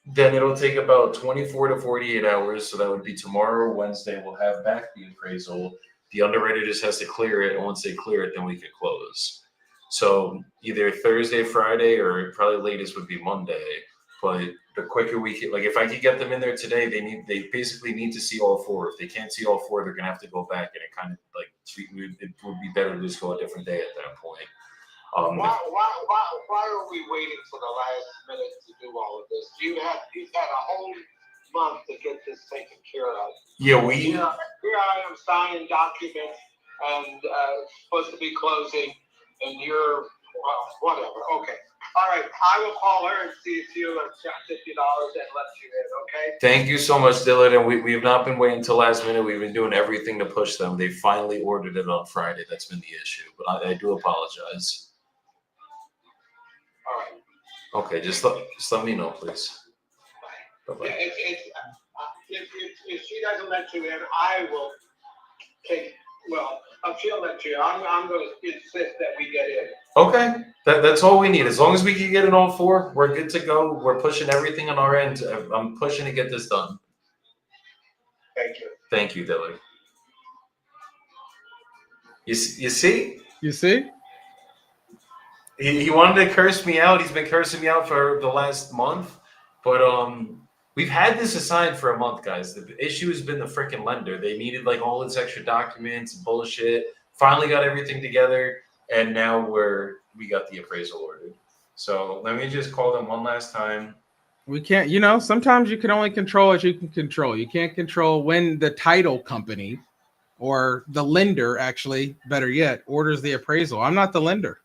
then it'll take about 24 to 48 hours. So that would be tomorrow or Wednesday. We'll have back the appraisal. The underwriter just has to clear it. And once they clear it, then we can close. So either Thursday, Friday, or probably latest would be Monday. But the quicker we can, like if I could get them in there today, they basically need to see all 4. If they can't see all 4, they're gonna have to go back, and it kind of like it would be better to just go a different day at that point. Why are we waiting for the last minute to do all of this? You've had a whole month to get this taken care of. Yeah, Here I am signing documents and supposed to be closing, and you're whatever. Okay. All right. I will call her and see if she'll accept $50 and let you in. Okay. Thank you so much, Dylan. And we have not been waiting until last minute. We've been doing everything to push them. They finally ordered it on Friday. That's been the issue. But I do apologize. All right. Okay, just let me know, please. Bye-bye. Yeah, if she doesn't let you in, I will take. Well, if she'll let you, I'm going to insist that we get in. Okay, that's all we need. As long as we can get in all 4, we're good to go. We're pushing everything on our end. I'm pushing to get this done. Thank you. Thank you, Dylan. You see? You see? He wanted to curse me out. He's been cursing me out for the last month. But we've had this assigned for a month, guys. The issue has been the freaking lender. They needed like all this extra documents and bullshit. Finally got everything together. And now we're we got the appraisal ordered. So let me just call them one last time. We can't, you know, sometimes you can only control what you can control. You can't control when the title company or the lender, actually, better yet, orders the appraisal. I'm not the lender.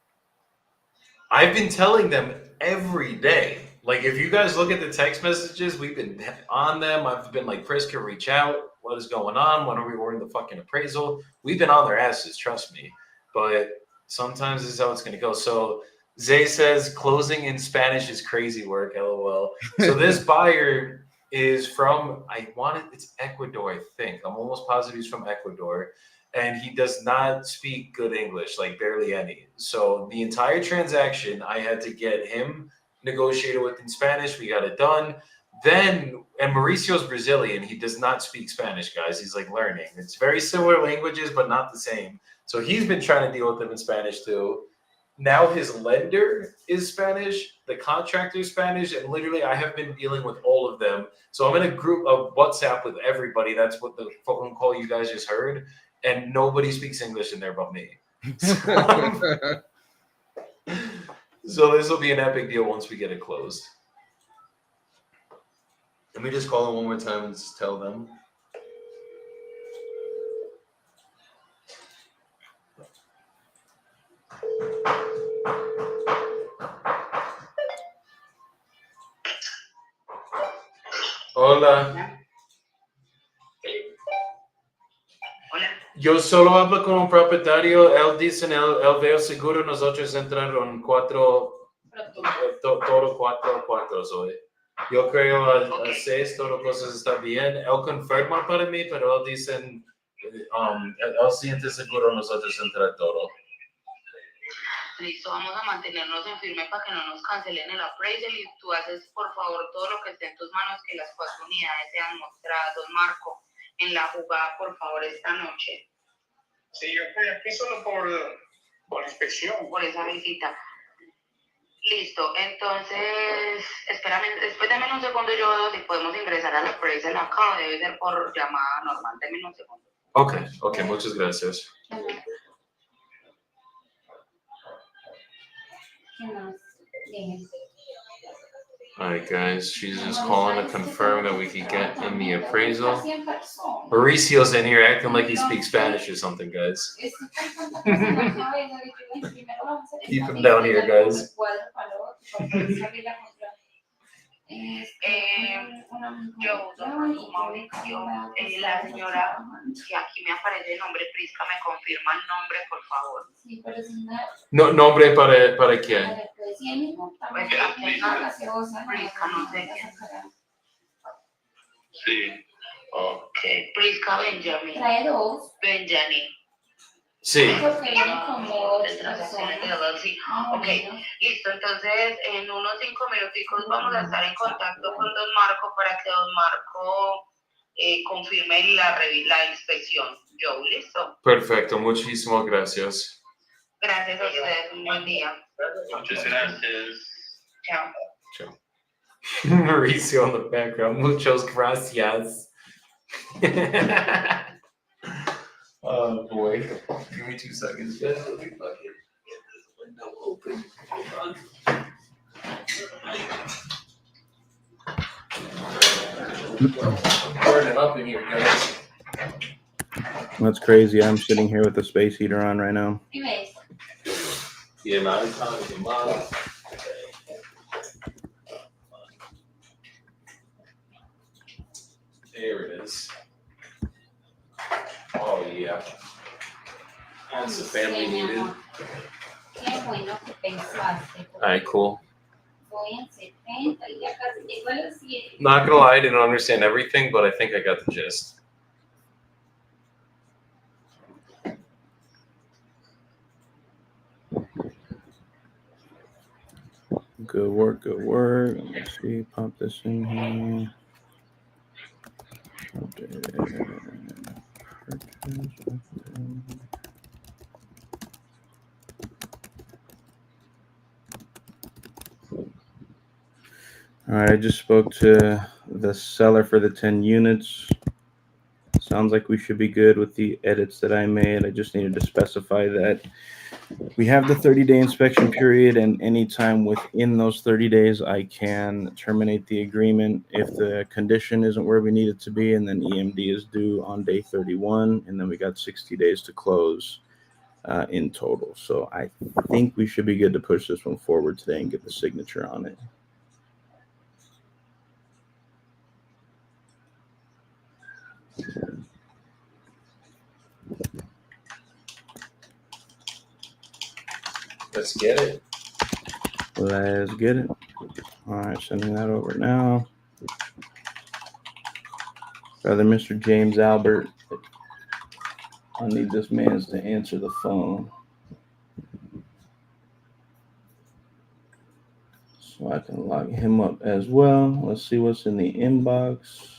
I've been telling them every day. Like, if you guys look at the text messages, we've been on them. I've been like, Chris can reach out. What is going on? When are we ordering the fucking appraisal? We've been on their asses, trust me. But sometimes this is how it's going to go. So Zay says closing in Spanish is crazy work, LOL. So this buyer is from, it's Ecuador, I think. I'm almost positive he's from Ecuador. And he does not speak good English, like barely any. So the entire transaction, I had to get him negotiated with in Spanish. We got it done. Then, and Mauricio's Brazilian. He does not speak Spanish, guys. He's like learning. It's very similar languages, but not the same. So he's been trying to deal with them in Spanish too. Now his lender is Spanish, the contractor is Spanish, and literally I have been dealing with all of them. So I'm in a group of WhatsApp with everybody. That's what the phone call you guys just heard. And nobody speaks English in there but me. So this will be an epic deal once we get it closed. Let me just call them one more time and just tell them. Hola. Hola. Yo solo hablo con un propietario. Él dice, él ve el seguro. Nosotros entraron todo cuatro hoy. Yo creo a 6, todo cosas está bien. Él confirma para mí, pero él dice, el siguiente seguro nosotros entra todo. Listo, vamos a mantenernos en firme para que no nos cancelen el appraisal y tú haces por favor todo lo que esté en tus manos, que las 4 unidades sean mostradas, don Marco, en la jugada por favor esta noche. Sí, yo estoy aquí solo por inspección. Por esa visita. Listo, entonces, espérame, después dame un segundo, yo veo si podemos ingresar a la appraisal acá, debe ser por llamada normal, dame un segundo. Ok, muchas gracias. ¿Qué más? Dime. All right, guys, she's just calling to confirm that we can get in the appraisal. 100 personas. Mauricio's in here acting like he speaks Spanish or something, guys. Estoy pensando que en la cabeza de que primero vamos a hacer Keep esta him down lista, here, guys. el cuadro para lo otro, para poder salir a comprar. Yo, don Mauricio, la señora que aquí me aparece el nombre Prisca, ¿me confirma el nombre, por favor? Sí, pero es una... No, nombre para quién? Sí, el mismo también. Pues, aquí Es una gaseosa, Prisca, no sé la qué. sacará. Sí. Ok, Prisca Benjamin. Trae 2. Benjamin. Sí. Porque viene como De transacciones de personas. los sí. Ok, listo, entonces en unos 5 minuticos vamos a estar en contacto con don Marco para que don Marco confirme la inspección. Joe, ¿listo? Perfecto, muchísimas gracias. Gracias a ustedes, un buen día. Muchas gracias. Chao. Mauricio in the background. Muchas gracias. Oh boy. Give me 2 seconds, guys. Let me fucking get this window open. Hold on. I'm burning up in here, guys. That's crazy. I'm sitting here with the space heater on right now. ¿Y ves? The amount of time the model. There it is. Oh yeah. That's the family Sí, mi needed. amor. Qué bueno que pensaste. Alright, cool. Voy en 70 y ya casi llego a los 100. Not gonna lie, I didn't understand everything, but I think I got the gist. Good work, good work. Let me see. Pop this in here. All right, I just spoke to the seller for the 10 units. Sounds sounds like we should be good with the edits that I made. I just needed to specify that we have the 30-day inspection period, and anytime within those 30 days, I can terminate the agreement if the condition isn't where we need it to be, and then EMD is due on day 31, and then we got 60 days to close in total. So I think we should be good to push this one forward today and get the signature on it. Let's get it. Let's get it. All right, sending that over now. Brother Mr. James Albert, I need this man to answer the phone so I can log him up as well. Let's see what's in the inbox.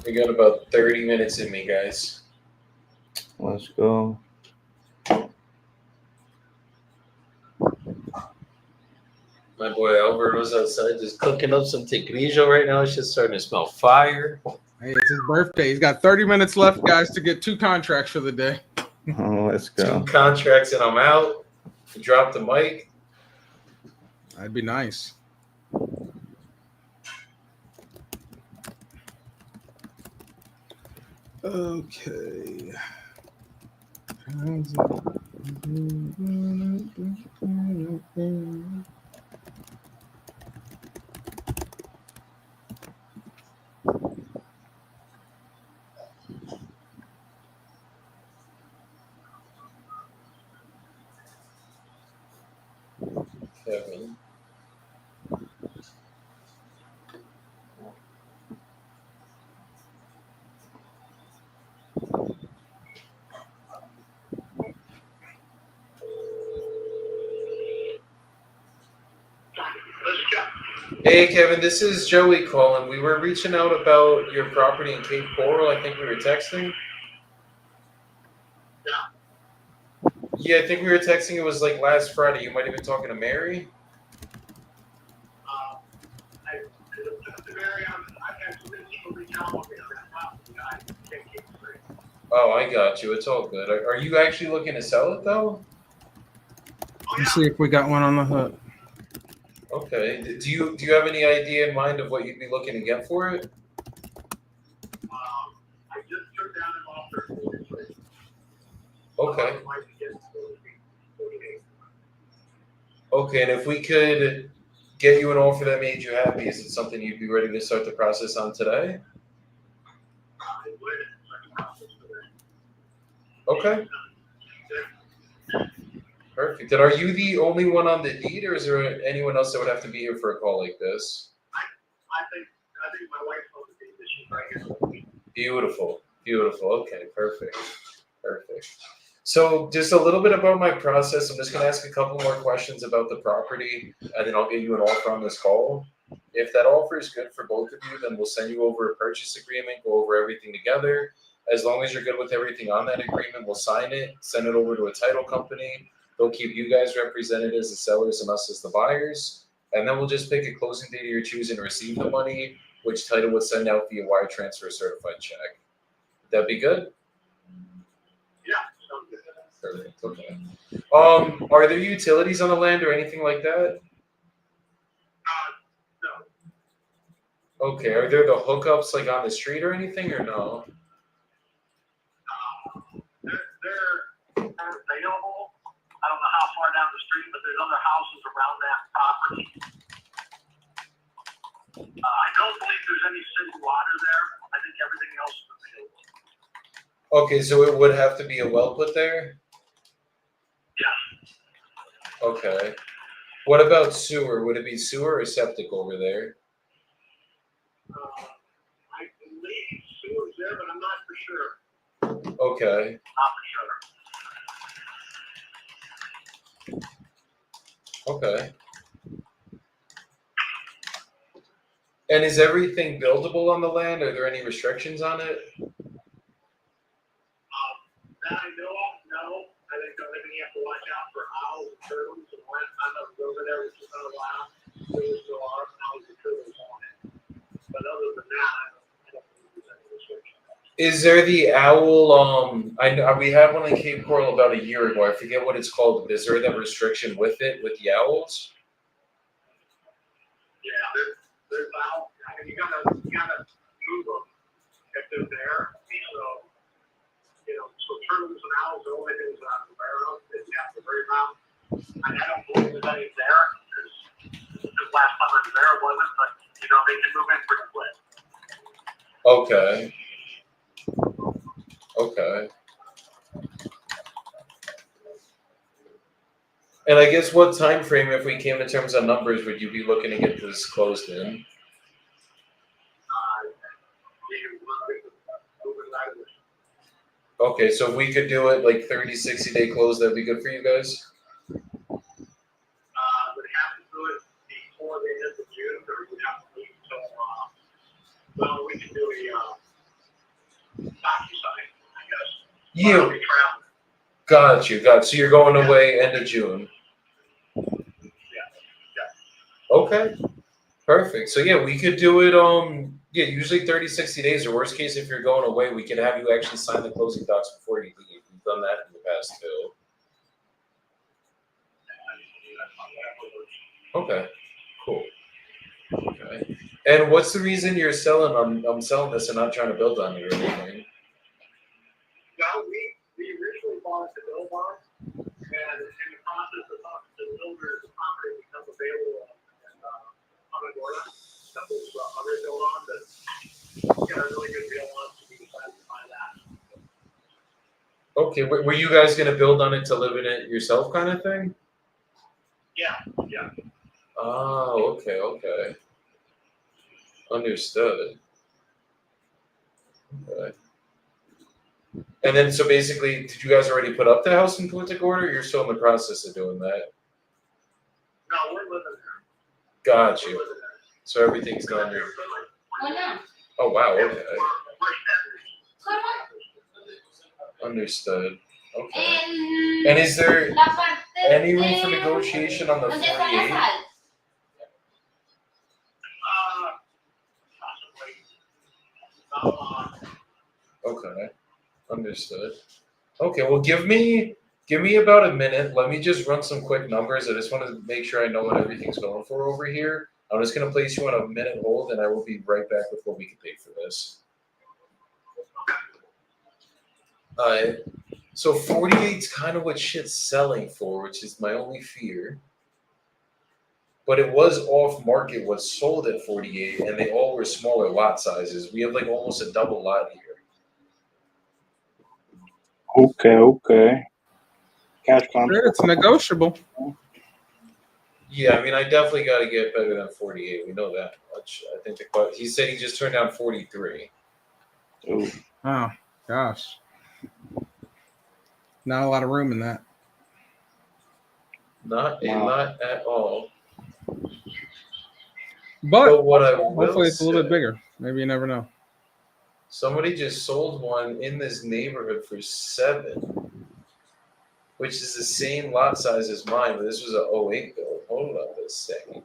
We got about 30 minutes in me, guys. Let's go. My boy Alberto's outside just cooking up some tigrillo right now. It's just starting to smell fire. Hey, it's his birthday. He's got 30 minutes left, guys, to get 2 contracts for the day. Oh, let's go. 2 contracts and I'm out. Drop the mic. That'd be nice. Okay. Kevin. Hey Kevin, this is Joey calling. We were reaching out about your property in Cape Coral. I think we were texting. Yeah, I think we were texting. It was like last Friday. You might have been talking to Mary. Oh, I got you. It's all good. Are you actually looking to sell it though? Let's see if we got one on the hook. Okay. Do you have any idea in mind of what you'd be looking to get for it? I just turned down an offer. Okay. Okay, and if we could get you an offer that made you happy, is it something you'd be ready to start the process on today? Okay. Perfect. And are you the only one on the deed, or is there anyone else that would have to be here for a call like this? I think my wife owns the deed, she's right here. Beautiful. Beautiful. Okay, perfect. Perfect. So just a little bit about my process. I'm just going to ask a couple more questions about the property, and then I'll get you an offer on this call. If that offer is good for both of you, then we'll send you over a purchase agreement, go over everything together. As long as you're good with everything on that agreement, we'll sign it, send it over to a title company. They'll keep you guys represented as the sellers and us as the buyers. And then we'll just pick a closing date of your choosing to receive the money, which title would send out via wire transfer certified check. Would that be good? Yeah, sounds good. Perfect. Okay. Are there utilities on the land or anything like that? No. Okay. Are there the hookups like on the street or anything, or no? They're available. I don't know how far down the street, but there's other houses around that property. I don't believe there's any city water there. I think everything else is available. Okay, so it would have to be a well put there? Yeah. Okay. What about sewer? Would it be sewer or septic over there? I believe sewer's there, but I'm not for sure. Okay. Not for sure. Okay. And is everything buildable on the land? Are there any restrictions on it? That I know of, no. I think the only thing you have to watch out for owls and turtles and wet. I'm it every once in a while. There was no art, now the turtles on it. But other than that, I don't think there's any restriction. Is there the owl? I know we had one in Cape Coral about a year ago. I forget what it's called, but is there that restriction with it with the owls? Yeah, there's owls. I mean, you gotta move them if they're there. So turtles and owls are only things that I'm aware of that you have to worry about. I don't believe there's any there because the last time I was there it wasn't, but they can move in pretty quick. Okay. Okay. And I guess what time frame, if we came in terms of numbers, would you be looking to get this closed in? Okay, so if we could do it like 30, 60-day close, that'd be good for you guys? Would have to do it before the end of June, or we'd have to wait until, well, we can do a DocuSign, I guess. Yeah. I'll be traveling. Got you. So you're going away end of June. Yeah. Okay. Perfect. So yeah, we could do it, usually 30, 60 days, or worst case, if you're going away, we can have you actually sign the closing docs before you leave. We've done that in the past too. Okay. Cool. Okay. And what's the reason you're selling? I'm selling this and not trying to build on it or anything. No, we originally bought it to build on, and in the process of talking to the builders, the property becomes available in Amadora. That was other build on that got a really good deal on, so we decided to buy that. Okay. Were you guys gonna build on it to live in it yourself, kind of thing? Yeah. Oh, okay. Understood. Okay. And then, so basically, did you guys already put up the house in Punta Gorda, or you're still in the process of doing that? No, we're living there. Got We're you. living there. So everything's done here. Hola, Oh, wow, Yeah, okay. we're standards. ¿cómo? Understood. Okay. En And is there la parte any room de- for negotiation on the ¿Dónde está la 48? sal? Possibly. Okay. Understood. Okay, well, give me about a minute. Let me just run some quick numbers. I just want to make sure I know what everything's going for over here. I'm just going to place you on a minute hold, and I will be right back with what we can pay for this. So 48's kind of what shit's selling for, which is my only fear. But it was off market what's sold at 48, and they all were smaller lot sizes. We have like almost a double lot here. Okay. Cash contract. Sure, it's negotiable. Yeah, I mean, I definitely got to get better than 48. We know that much. I think he said he just turned down 43. Ooh. Oh gosh, not a lot of room in that. Not Wow. not at all. But what I will hopefully it's a little bit say- bigger. Maybe you never know. Somebody just sold one in this neighborhood for 7, which is the same lot size as mine, but this was a 08 build. Hold up a second.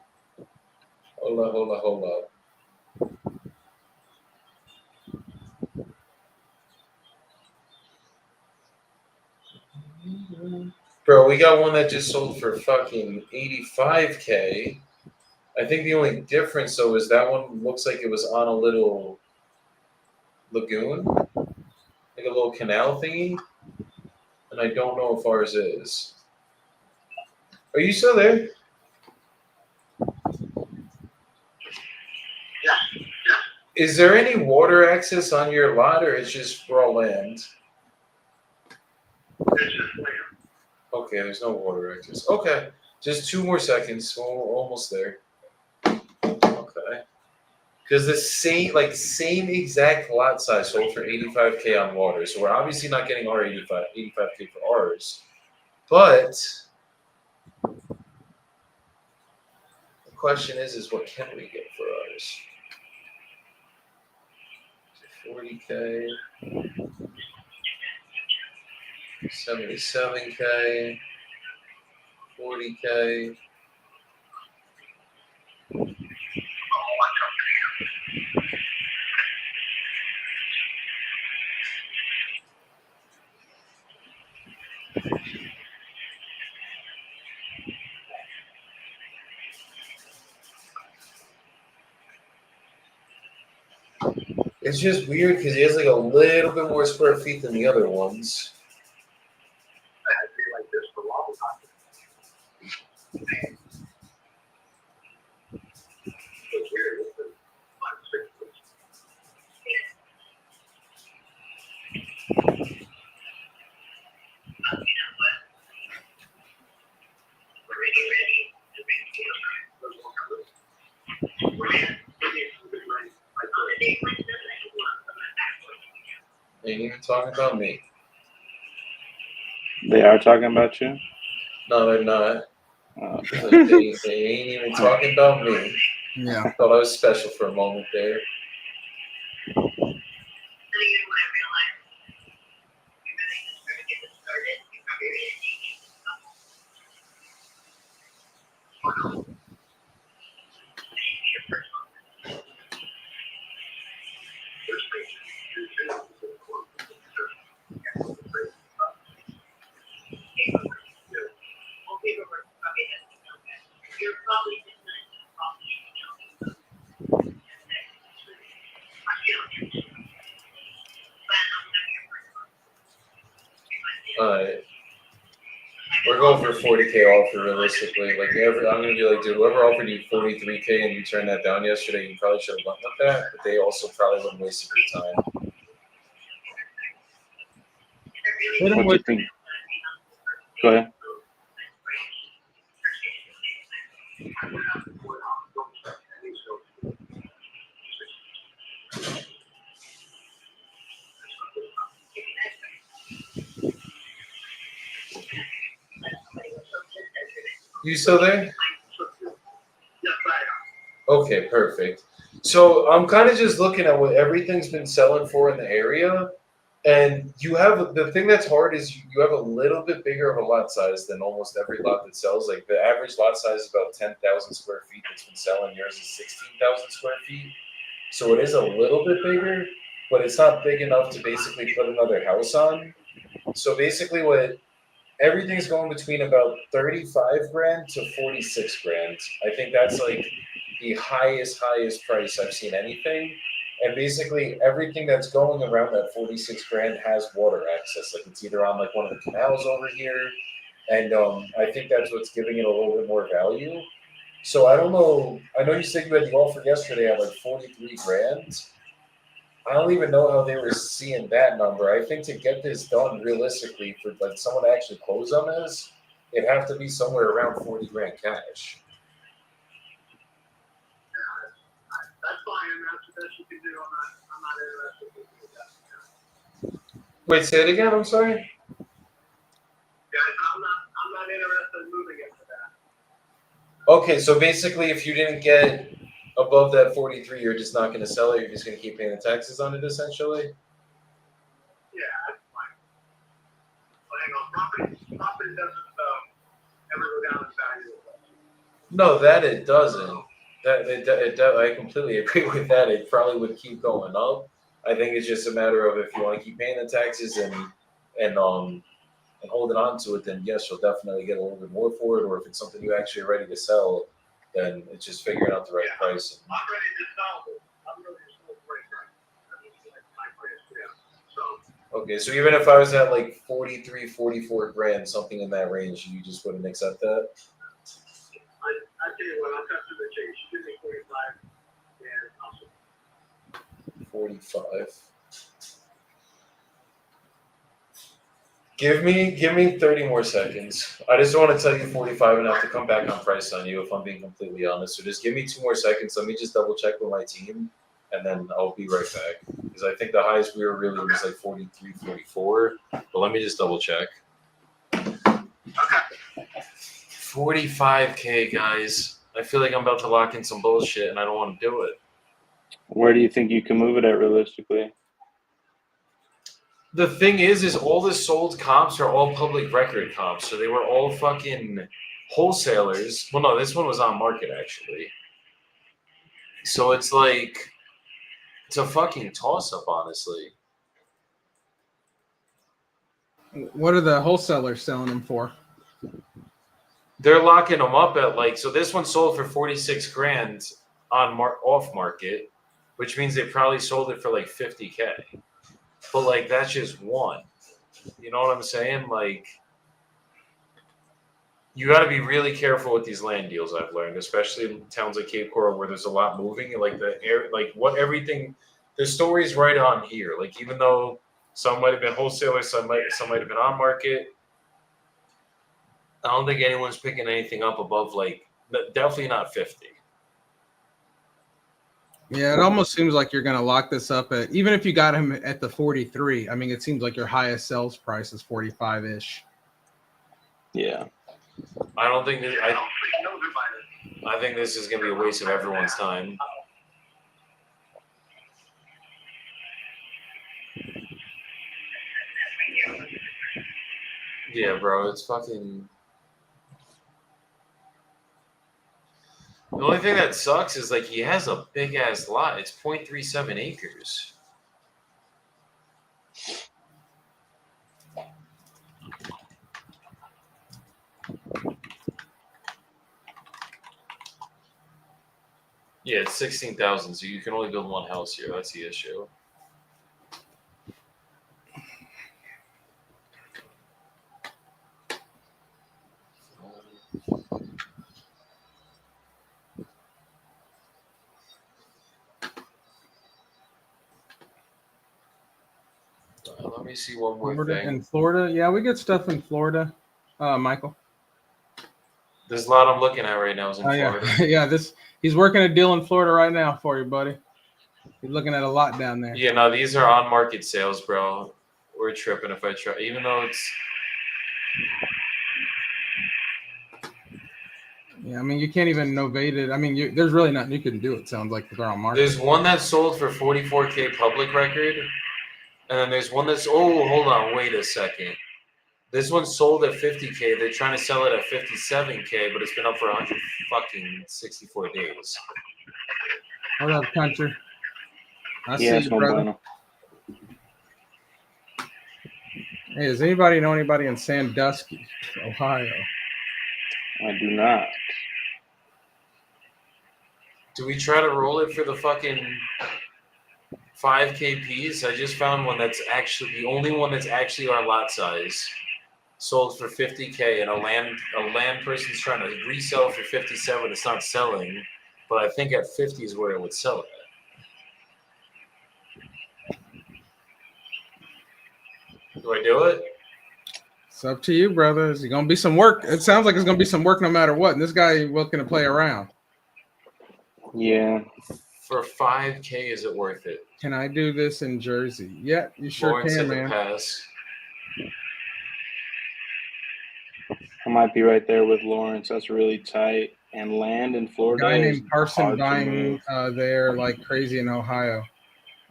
Hold up. Bro, we got one that just sold for fucking 85K. I think the only difference though is that one looks like it was on a little lagoon, like a little canal thingy, and I don't know if ours is. Are you still there? Yeah. Is there any water access on your lot, or it's just raw land? It's just land. Okay, there's no water access. Okay, just 2 more seconds. We're almost there. Okay. Because the same exact lot size sold for 85K on water. So we're obviously not getting our 85K for ours. But the question is what can we get for ours? 40K, 77K, 40K. It's just weird because he has like a little bit more square feet than the other ones. I feel like this for a long time. It's weird. It's been 5 or 6 weeks. They ain't even talking about me. They are talking about you. No, they're not. Oh, They ain't even talking about me. Yeah. Thought I was special for a moment there. Alright. We're going for 40K offer realistically. Like I'm gonna be like, dude, whoever offered you 43K and you turned that down yesterday, you probably should have went with that, but they also probably wouldn't waste your time. Hit him what do you with think? Go ahead. You still there? Okay, perfect. So I'm kind of just looking at what everything's been selling for in the area. And you have the thing that's hard is you have a little bit bigger of a lot size than almost every lot that sells. Like the average lot size is about 10,000 square feet that's been selling. Yours is 16,000 square feet. So it is a little bit bigger, but it's not big enough to basically put another house on. So basically what everything's going between about 35 grand to 46 grand. I think that's like the highest price I've seen anything. And basically everything that's going around that 46 grand has water access. Like it's either on like one of the canals over here. And I think that's what's giving it a little bit more value. So I don't know. I know you said you had the offer yesterday at like 43 grand. I don't even know how they were seeing that number. I think to get this done realistically for like someone to actually close on this, it'd have to be somewhere around 40 grand cash. That's fine. That's the best you can do. I'm not interested in that. Wait, say it again. I'm sorry. Guys, I'm not interested in moving into that. Okay, so basically, if you didn't get above that 43, you're just not going to sell it. You're just going to keep paying the taxes on it, essentially. Yeah, that's fine. But hang on, property doesn't ever go down in value. No, that it doesn't. I completely agree with that. It probably would keep going up. I think it's just a matter of if you want to keep paying the taxes and holding on to it, then yes, you'll definitely get a little bit more for it. Or if it's something you actually are ready to sell, then it's just figuring out the right price. I'm ready to sell it. I'm ready to sell it right now. I mean, like my price, yeah. So. Okay, so even if I was at like 43, 44 grand, something in that range, you just wouldn't accept that? I tell you what, I'll cut to the chase. Give me 45 and I'll 45. Give me 30 more seconds. I just don't want to tell you 45 and have to come back on price on you if I'm being completely honest. So just give me 2 more seconds. Let me just double check with my team and then I'll be right back. Because I think the highest we were really was like 43, 44. But let me just double check. 45K, guys. I feel like I'm about to lock in some bullshit and I don't want to do it. Where do you think you can move it at realistically? The thing is all the sold comps are all public record comps. So they were all fucking wholesalers. Well, no, this one was on market actually. So it's like, it's a fucking toss up, honestly. What are the wholesalers selling them for? They're locking them up at like, so this one sold for 46 grand on off market, which means they probably sold it for like 50K. But like that's just one. You know what I'm saying? Like you got to be really careful with these land deals. I've learned, especially in towns like Cape Coral where there's a lot moving. Like the air, like what everything. The story's right on here. Like even though some might have been wholesalers, some might have been on market. I don't think anyone's picking anything up above like definitely not 50. Yeah, it almost seems like you're going to lock this up at, even if you got him at the 43. I mean, it seems like your highest sales price is 45 ish. Yeah. I don't think that, I think this is going to be a waste of everyone's time. Yeah, bro, it's fucking. The only thing that sucks is like he has a big ass lot. It's 0.37 acres. Yeah, it's 16,000, so you can only build one house here. That's the issue. Let me see one more Florida thing. and Florida. Yeah, we get stuff in Florida. Michael. There's a lot I'm looking at right now is in Florida. Yeah, he's working a deal in Florida right now for you, buddy. He's looking at a lot down there. Yeah, no, these are on market sales, bro. We're tripping if I try, even though it's. Yeah, I mean, you can't even novate it. I mean, there's really nothing you can do. It sounds like they're on market. There's one that sold for 44K public record, and then there's one that's. Oh, hold on, wait a second. This one sold at 50K. They're trying to sell it at 57K, but it's been up for 164 days. What up, country? I see Yes, you, no brother. bueno. Hey, does anybody know anybody in Sandusky, Ohio? I do not. Do we try to roll it for the fucking 5K piece? I just found one that's actually the only one that's actually our lot size. Sold for 50K, and a land person's trying to resell for 57. It's not selling, but I think at 50 is where it would sell at. Do I do it? It's up to you, brother. Is it gonna be some work? It sounds like it's gonna be some work no matter what. And this guy ain't looking to play around. Yeah. For 5K, is it worth it? Can I do this in Jersey? Yeah, you sure Lawrence can, said to man. pass. I might be right there with Lawrence. That's really tight. And land in A Florida. guy is named Carson hard to buying move. there like crazy in Ohio.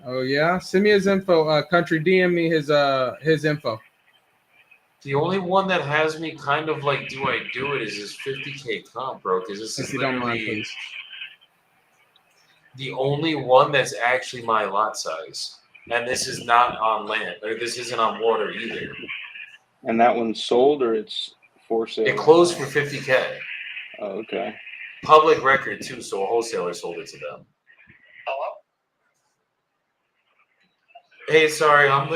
Oh yeah, send me his info. Country, DM me his info. The only one that has me kind of like, do I do it? Is this 50K comp, bro? Because this If is you don't mind, literally please. the only one that's actually my lot size, and this is not on land, or this isn't on water either. And that one's sold or it's for sale? It closed for 50K. Oh, okay. Public record too, so a wholesaler sold it to them. Hello? Hey, sorry, I'm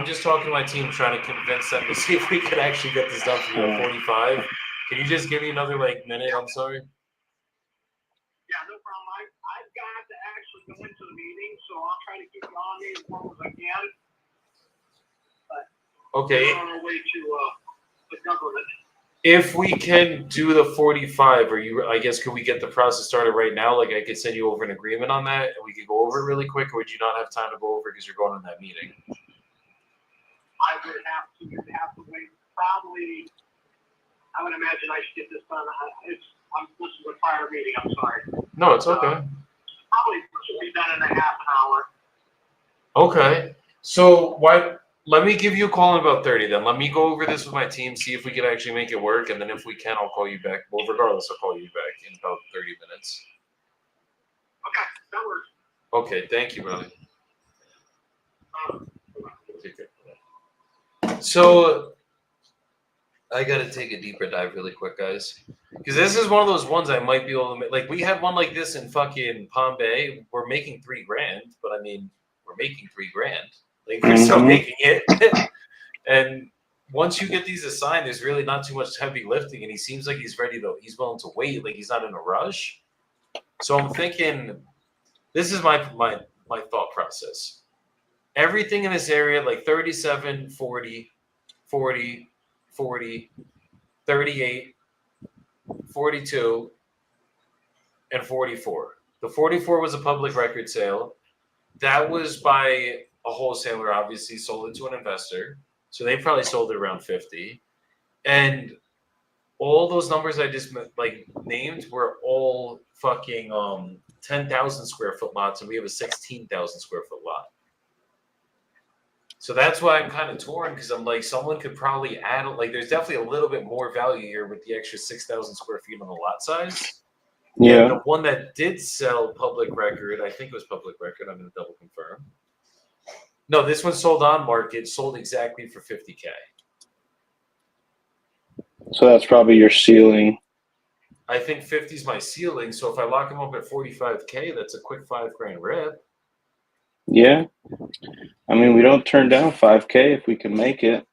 just talking to my team, trying to convince them to see if we could actually get this done for you at 45. Can you just give me another minute? I'm sorry. Yeah, no problem. I've got to actually go into the meeting, so I'll try to keep you on there as long as I can. Okay. We're on our way to the government. If we can do the 45, I guess, could we get the process started right now? Like, I could send you over an agreement on that, and we could go over it really quick, or would you not have time to go over because you're going on that meeting? I would have to wait. Probably, I would imagine I should get this done. This is a prior meeting. I'm sorry. No, it's okay. Probably should be done in a half an hour. Okay. So let me give you a call in about 30 then. Let me go over this with my team, see if we can actually make it work, and then if we can, I'll call you back. Well, regardless, I'll call you back in about 30 minutes. Okay, that works. Okay, thank you, brother. Take care. So, I gotta take a deeper dive really quick, guys. Because this is one of those ones I might be able to make. Like, we had one like this in fucking Palm Bay. We're making $3,000, but I mean, we're making $3,000. Like, we're still making it. And once you get these assigned, there's really not too much heavy lifting, and he seems like he's he's willing to wait. Like, he's not in a rush. So I'm thinking, this is my thought process. Everything in this area, like 37, 40, 40, 40, 38, 42, and 44. The 44 was a public record sale. That was by a wholesaler, obviously, sold it to an investor. So they probably sold it around 50. And all those numbers I just named were all fucking 10,000 square foot lots, and we have a 16,000 square foot lot. So that's why I'm kind of torn, because I'm like, someone could probably add, like, there's definitely a little bit more value here with the extra 6,000 square feet on the lot size. Yeah. And the one that did sell public record, I think it was public record. I'm going to double confirm. No, this one sold on market, sold exactly for 50K. So that's probably your ceiling. I think 50 is my ceiling. So if I lock them up at 45K, that's a quick $5,000 rip. Yeah. I mean, we don't turn down 5K if we can make it.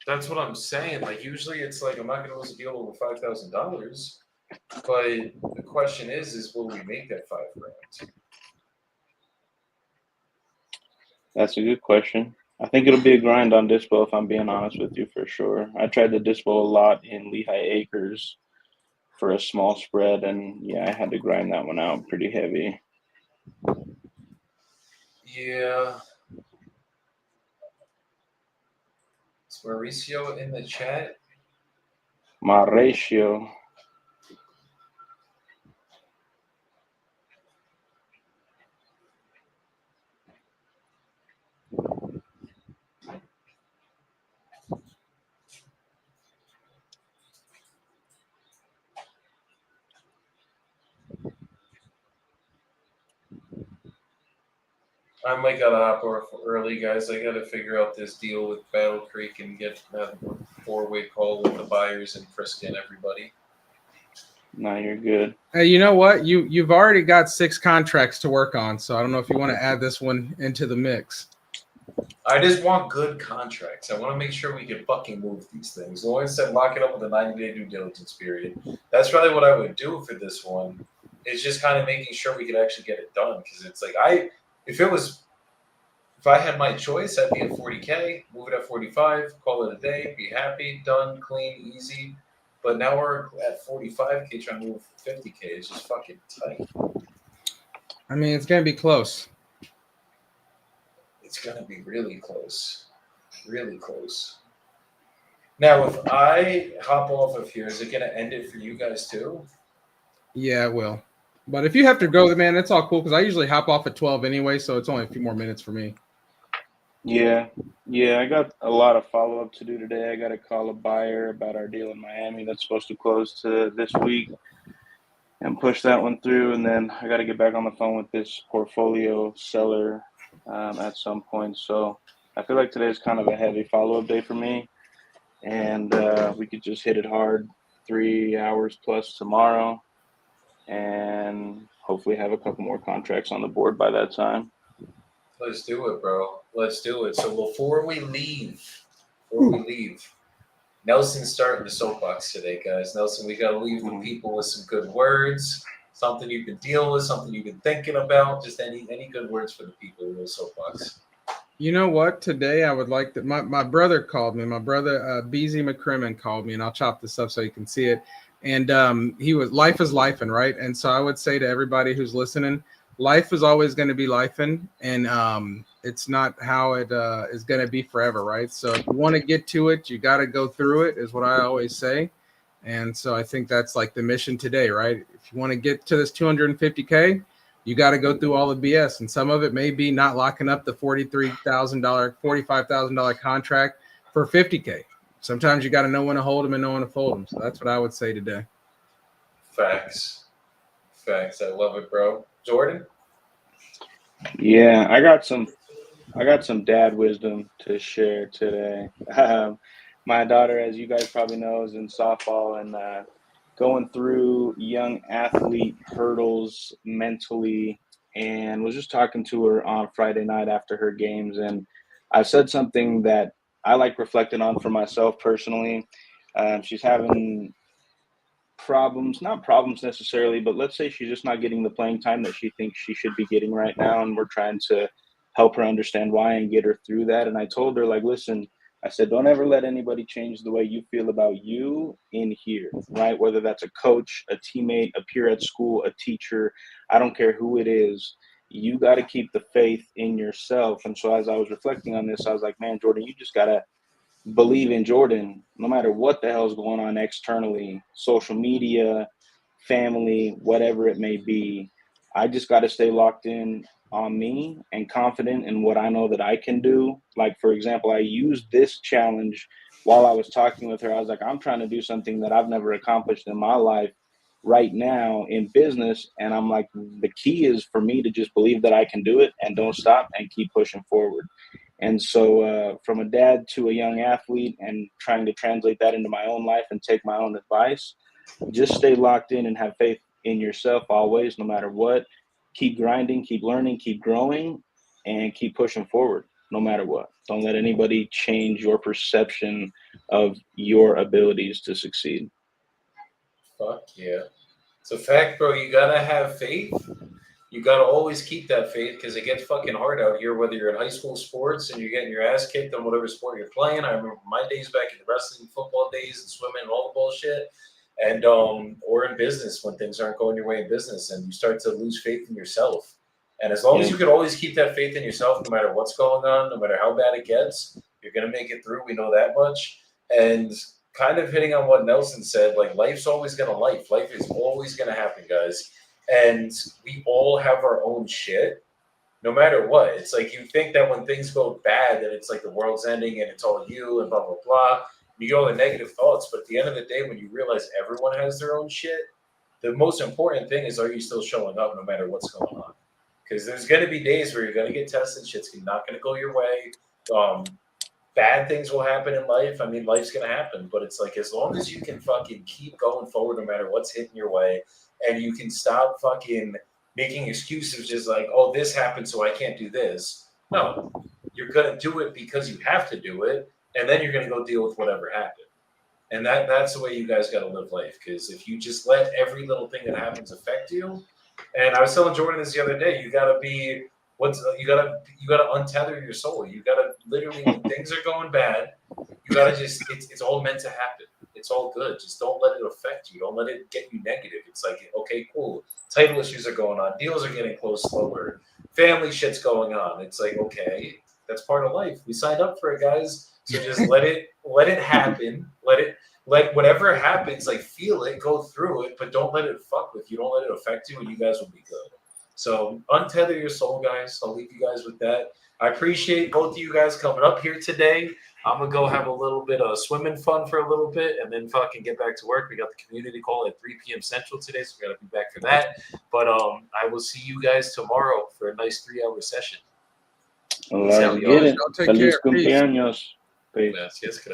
That's what I'm saying. Like, usually it's like, I'm not going to lose a deal over $5,000. But the question is will we make that $5,000? That's a good question. I think it'll be a grind on Dispo, if I'm being honest with you, for sure. I tried to Dispo a lot in Lehigh Acres for a small spread, and yeah, I had to grind that one out pretty heavy. Yeah. Is Mauricio in the chat? Mauricio. I might gotta hop off early, guys. I gotta figure out this deal with Battle Creek and get that 4-way call with the buyers and Friska and everybody. No, you're good. Hey, you know what? You've already got 6 contracts to work on, so I don't know if you want to add this one into the mix. I just want good contracts. I want to make sure we can fucking move these things. Lauren said lock it up with a 90-day due diligence period. That's probably what I would do for this one. It's just kind of making sure we could actually get it done, because it's like if I had my choice, I'd be at 40K, move it at 45, call it a day, be happy, done, clean, easy. But now we're at 45K trying to move 50K. It's just fucking tight. I mean, it's gonna be close. It's gonna be really close. Really close. Now, if I hop off of here, is it gonna end it for you guys too? Yeah, it will. But if you have to go, man, it's all cool, because I usually hop off at 12 anyway, so it's only a few more minutes for me. Yeah, I got a lot of follow-up to do today. I got to call a buyer about our deal in Miami that's supposed to close this week and push that one through. And then I got to get back on the phone with this portfolio seller at some point. So I feel like today is kind of a heavy follow-up day for me. And we could just hit it hard 3 hours plus tomorrow and hopefully have a couple more contracts on the board by that time. Let's do it, bro. Let's do it. So before we leave, Nelson's starting the soapbox today, guys. Nelson, we got to leave the people with some good words, something you can deal with, something you've been thinking about, just any good words for the people in the soapbox. You know what? Today I would like to. My brother called me. My brother BZ McCrimmon called me, and I'll chop this up so you can see it. And he was life is lifing, right? And so I would say to everybody who's listening, life is always going to be lifing, and it's not how it is going to be forever, right? So if you want to get to it, you got to go through it, is what I always say. And so I think that's like the mission today, right? If you want to get to this 250K, you got to go through all the BS, and some of it may be not locking up the $43,000, $45,000 contract for 50K. Sometimes you got to know when to hold them and know when to fold them. So that's what I would say today. Facts. I love it, bro. Jordan? Yeah, I got some dad wisdom to share today. my daughter, as you guys probably know, is in softball and going through young athlete hurdles mentally, and was just talking to her on Friday night after her games. And I said something that I like reflecting on for myself personally. She's having problems, not problems necessarily, but let's say she's just not getting the playing time that she thinks she should be getting right now. And we're trying to help her understand why and get her through that. And I told her, like, listen, I said, don't ever let anybody change the way you feel about you in here, right? Whether that's a coach, a teammate, a peer at school, a teacher, I don't care who it is. You got to keep the faith in yourself. And so as I was reflecting on this, I was like, man, Jordan, you just got to believe in Jordan, no matter what the hell's going on externally, social media, family, whatever it may be. I just got to stay locked in on me and confident in what I know that I can do. Like, for example, I used this challenge while I was talking with her. I was like, I'm trying to do something that I've never accomplished in my life right now in business. And I'm like, the key is for me to just believe that I can do it and don't stop and keep pushing forward. And so from a dad to a young athlete and trying to translate that into my own life and take my own advice, just stay locked in and have faith in yourself always, no matter what. Keep grinding, keep learning, keep growing, and keep pushing forward no matter what. Don't let anybody change your perception of your abilities to succeed. Fuck yeah. It's a fact, bro. You gotta have faith. You gotta always keep that faith because it gets fucking hard out here, whether you're in high school sports and you're getting your ass kicked on whatever sport you're playing. I remember my days back in the wrestling, football days, and swimming and all the bullshit. And or in business when things aren't going your way in business and you start to lose faith in yourself. And as long as you can always keep that faith in yourself, no matter what's going on, no matter how bad it gets, you're gonna make it through. We know that much. And kind of hitting on what Nelson said, like life's always gonna life. Life is always gonna happen, guys. And we all have our own shit, no matter what. It's like you think that when things go bad, that it's like the world's ending and it's all you and blah, blah, blah. You get all the negative thoughts, but at the end of the day, when you realize everyone has their own shit, the most important thing is, are you still showing up no matter what's going on? Because there's going to be days where you're going to get tested. Shit's not going to go your way. Bad things will happen in life. I mean, life's going to happen, but it's like as long as you can fucking keep going forward no matter what's hitting your way, and you can stop fucking making excuses just like, oh, this happened, so I can't do this. No, you're going to do it because you have to do it. And then you're going to go deal with whatever happened. And that's the way you guys got to live life. Because if you just let every little thing that happens affect you, and I was telling Jordan this the other day, you got to be you got to untether your soul. You got to literally, when things are going bad, you got to just it's all meant to happen. It's all good. Just don't let it affect you. Don't let it get you negative. It's like, okay, cool. Title issues are going on. Deals are getting closed slower. Family shit's going on. It's like, okay, that's part of life. We signed up for it, guys. So just let it happen. Let whatever happens, like feel it, go through it, but don't let it fuck with you. Don't let it affect you, and you guys will be good. So untether your soul, guys. I'll leave you guys with that. I appreciate both of you guys coming up here today. I'm gonna go have a little bit of swimming fun for a little bit, and then fucking get back to work. We got the community call at 3 p.m. Central today, so we gotta be back for that. But I will see you guys tomorrow for a nice 3-hour session. Let's get it. Y'all take Feliz care. Peace. cumpleaños. Peace. Gracias, gracias.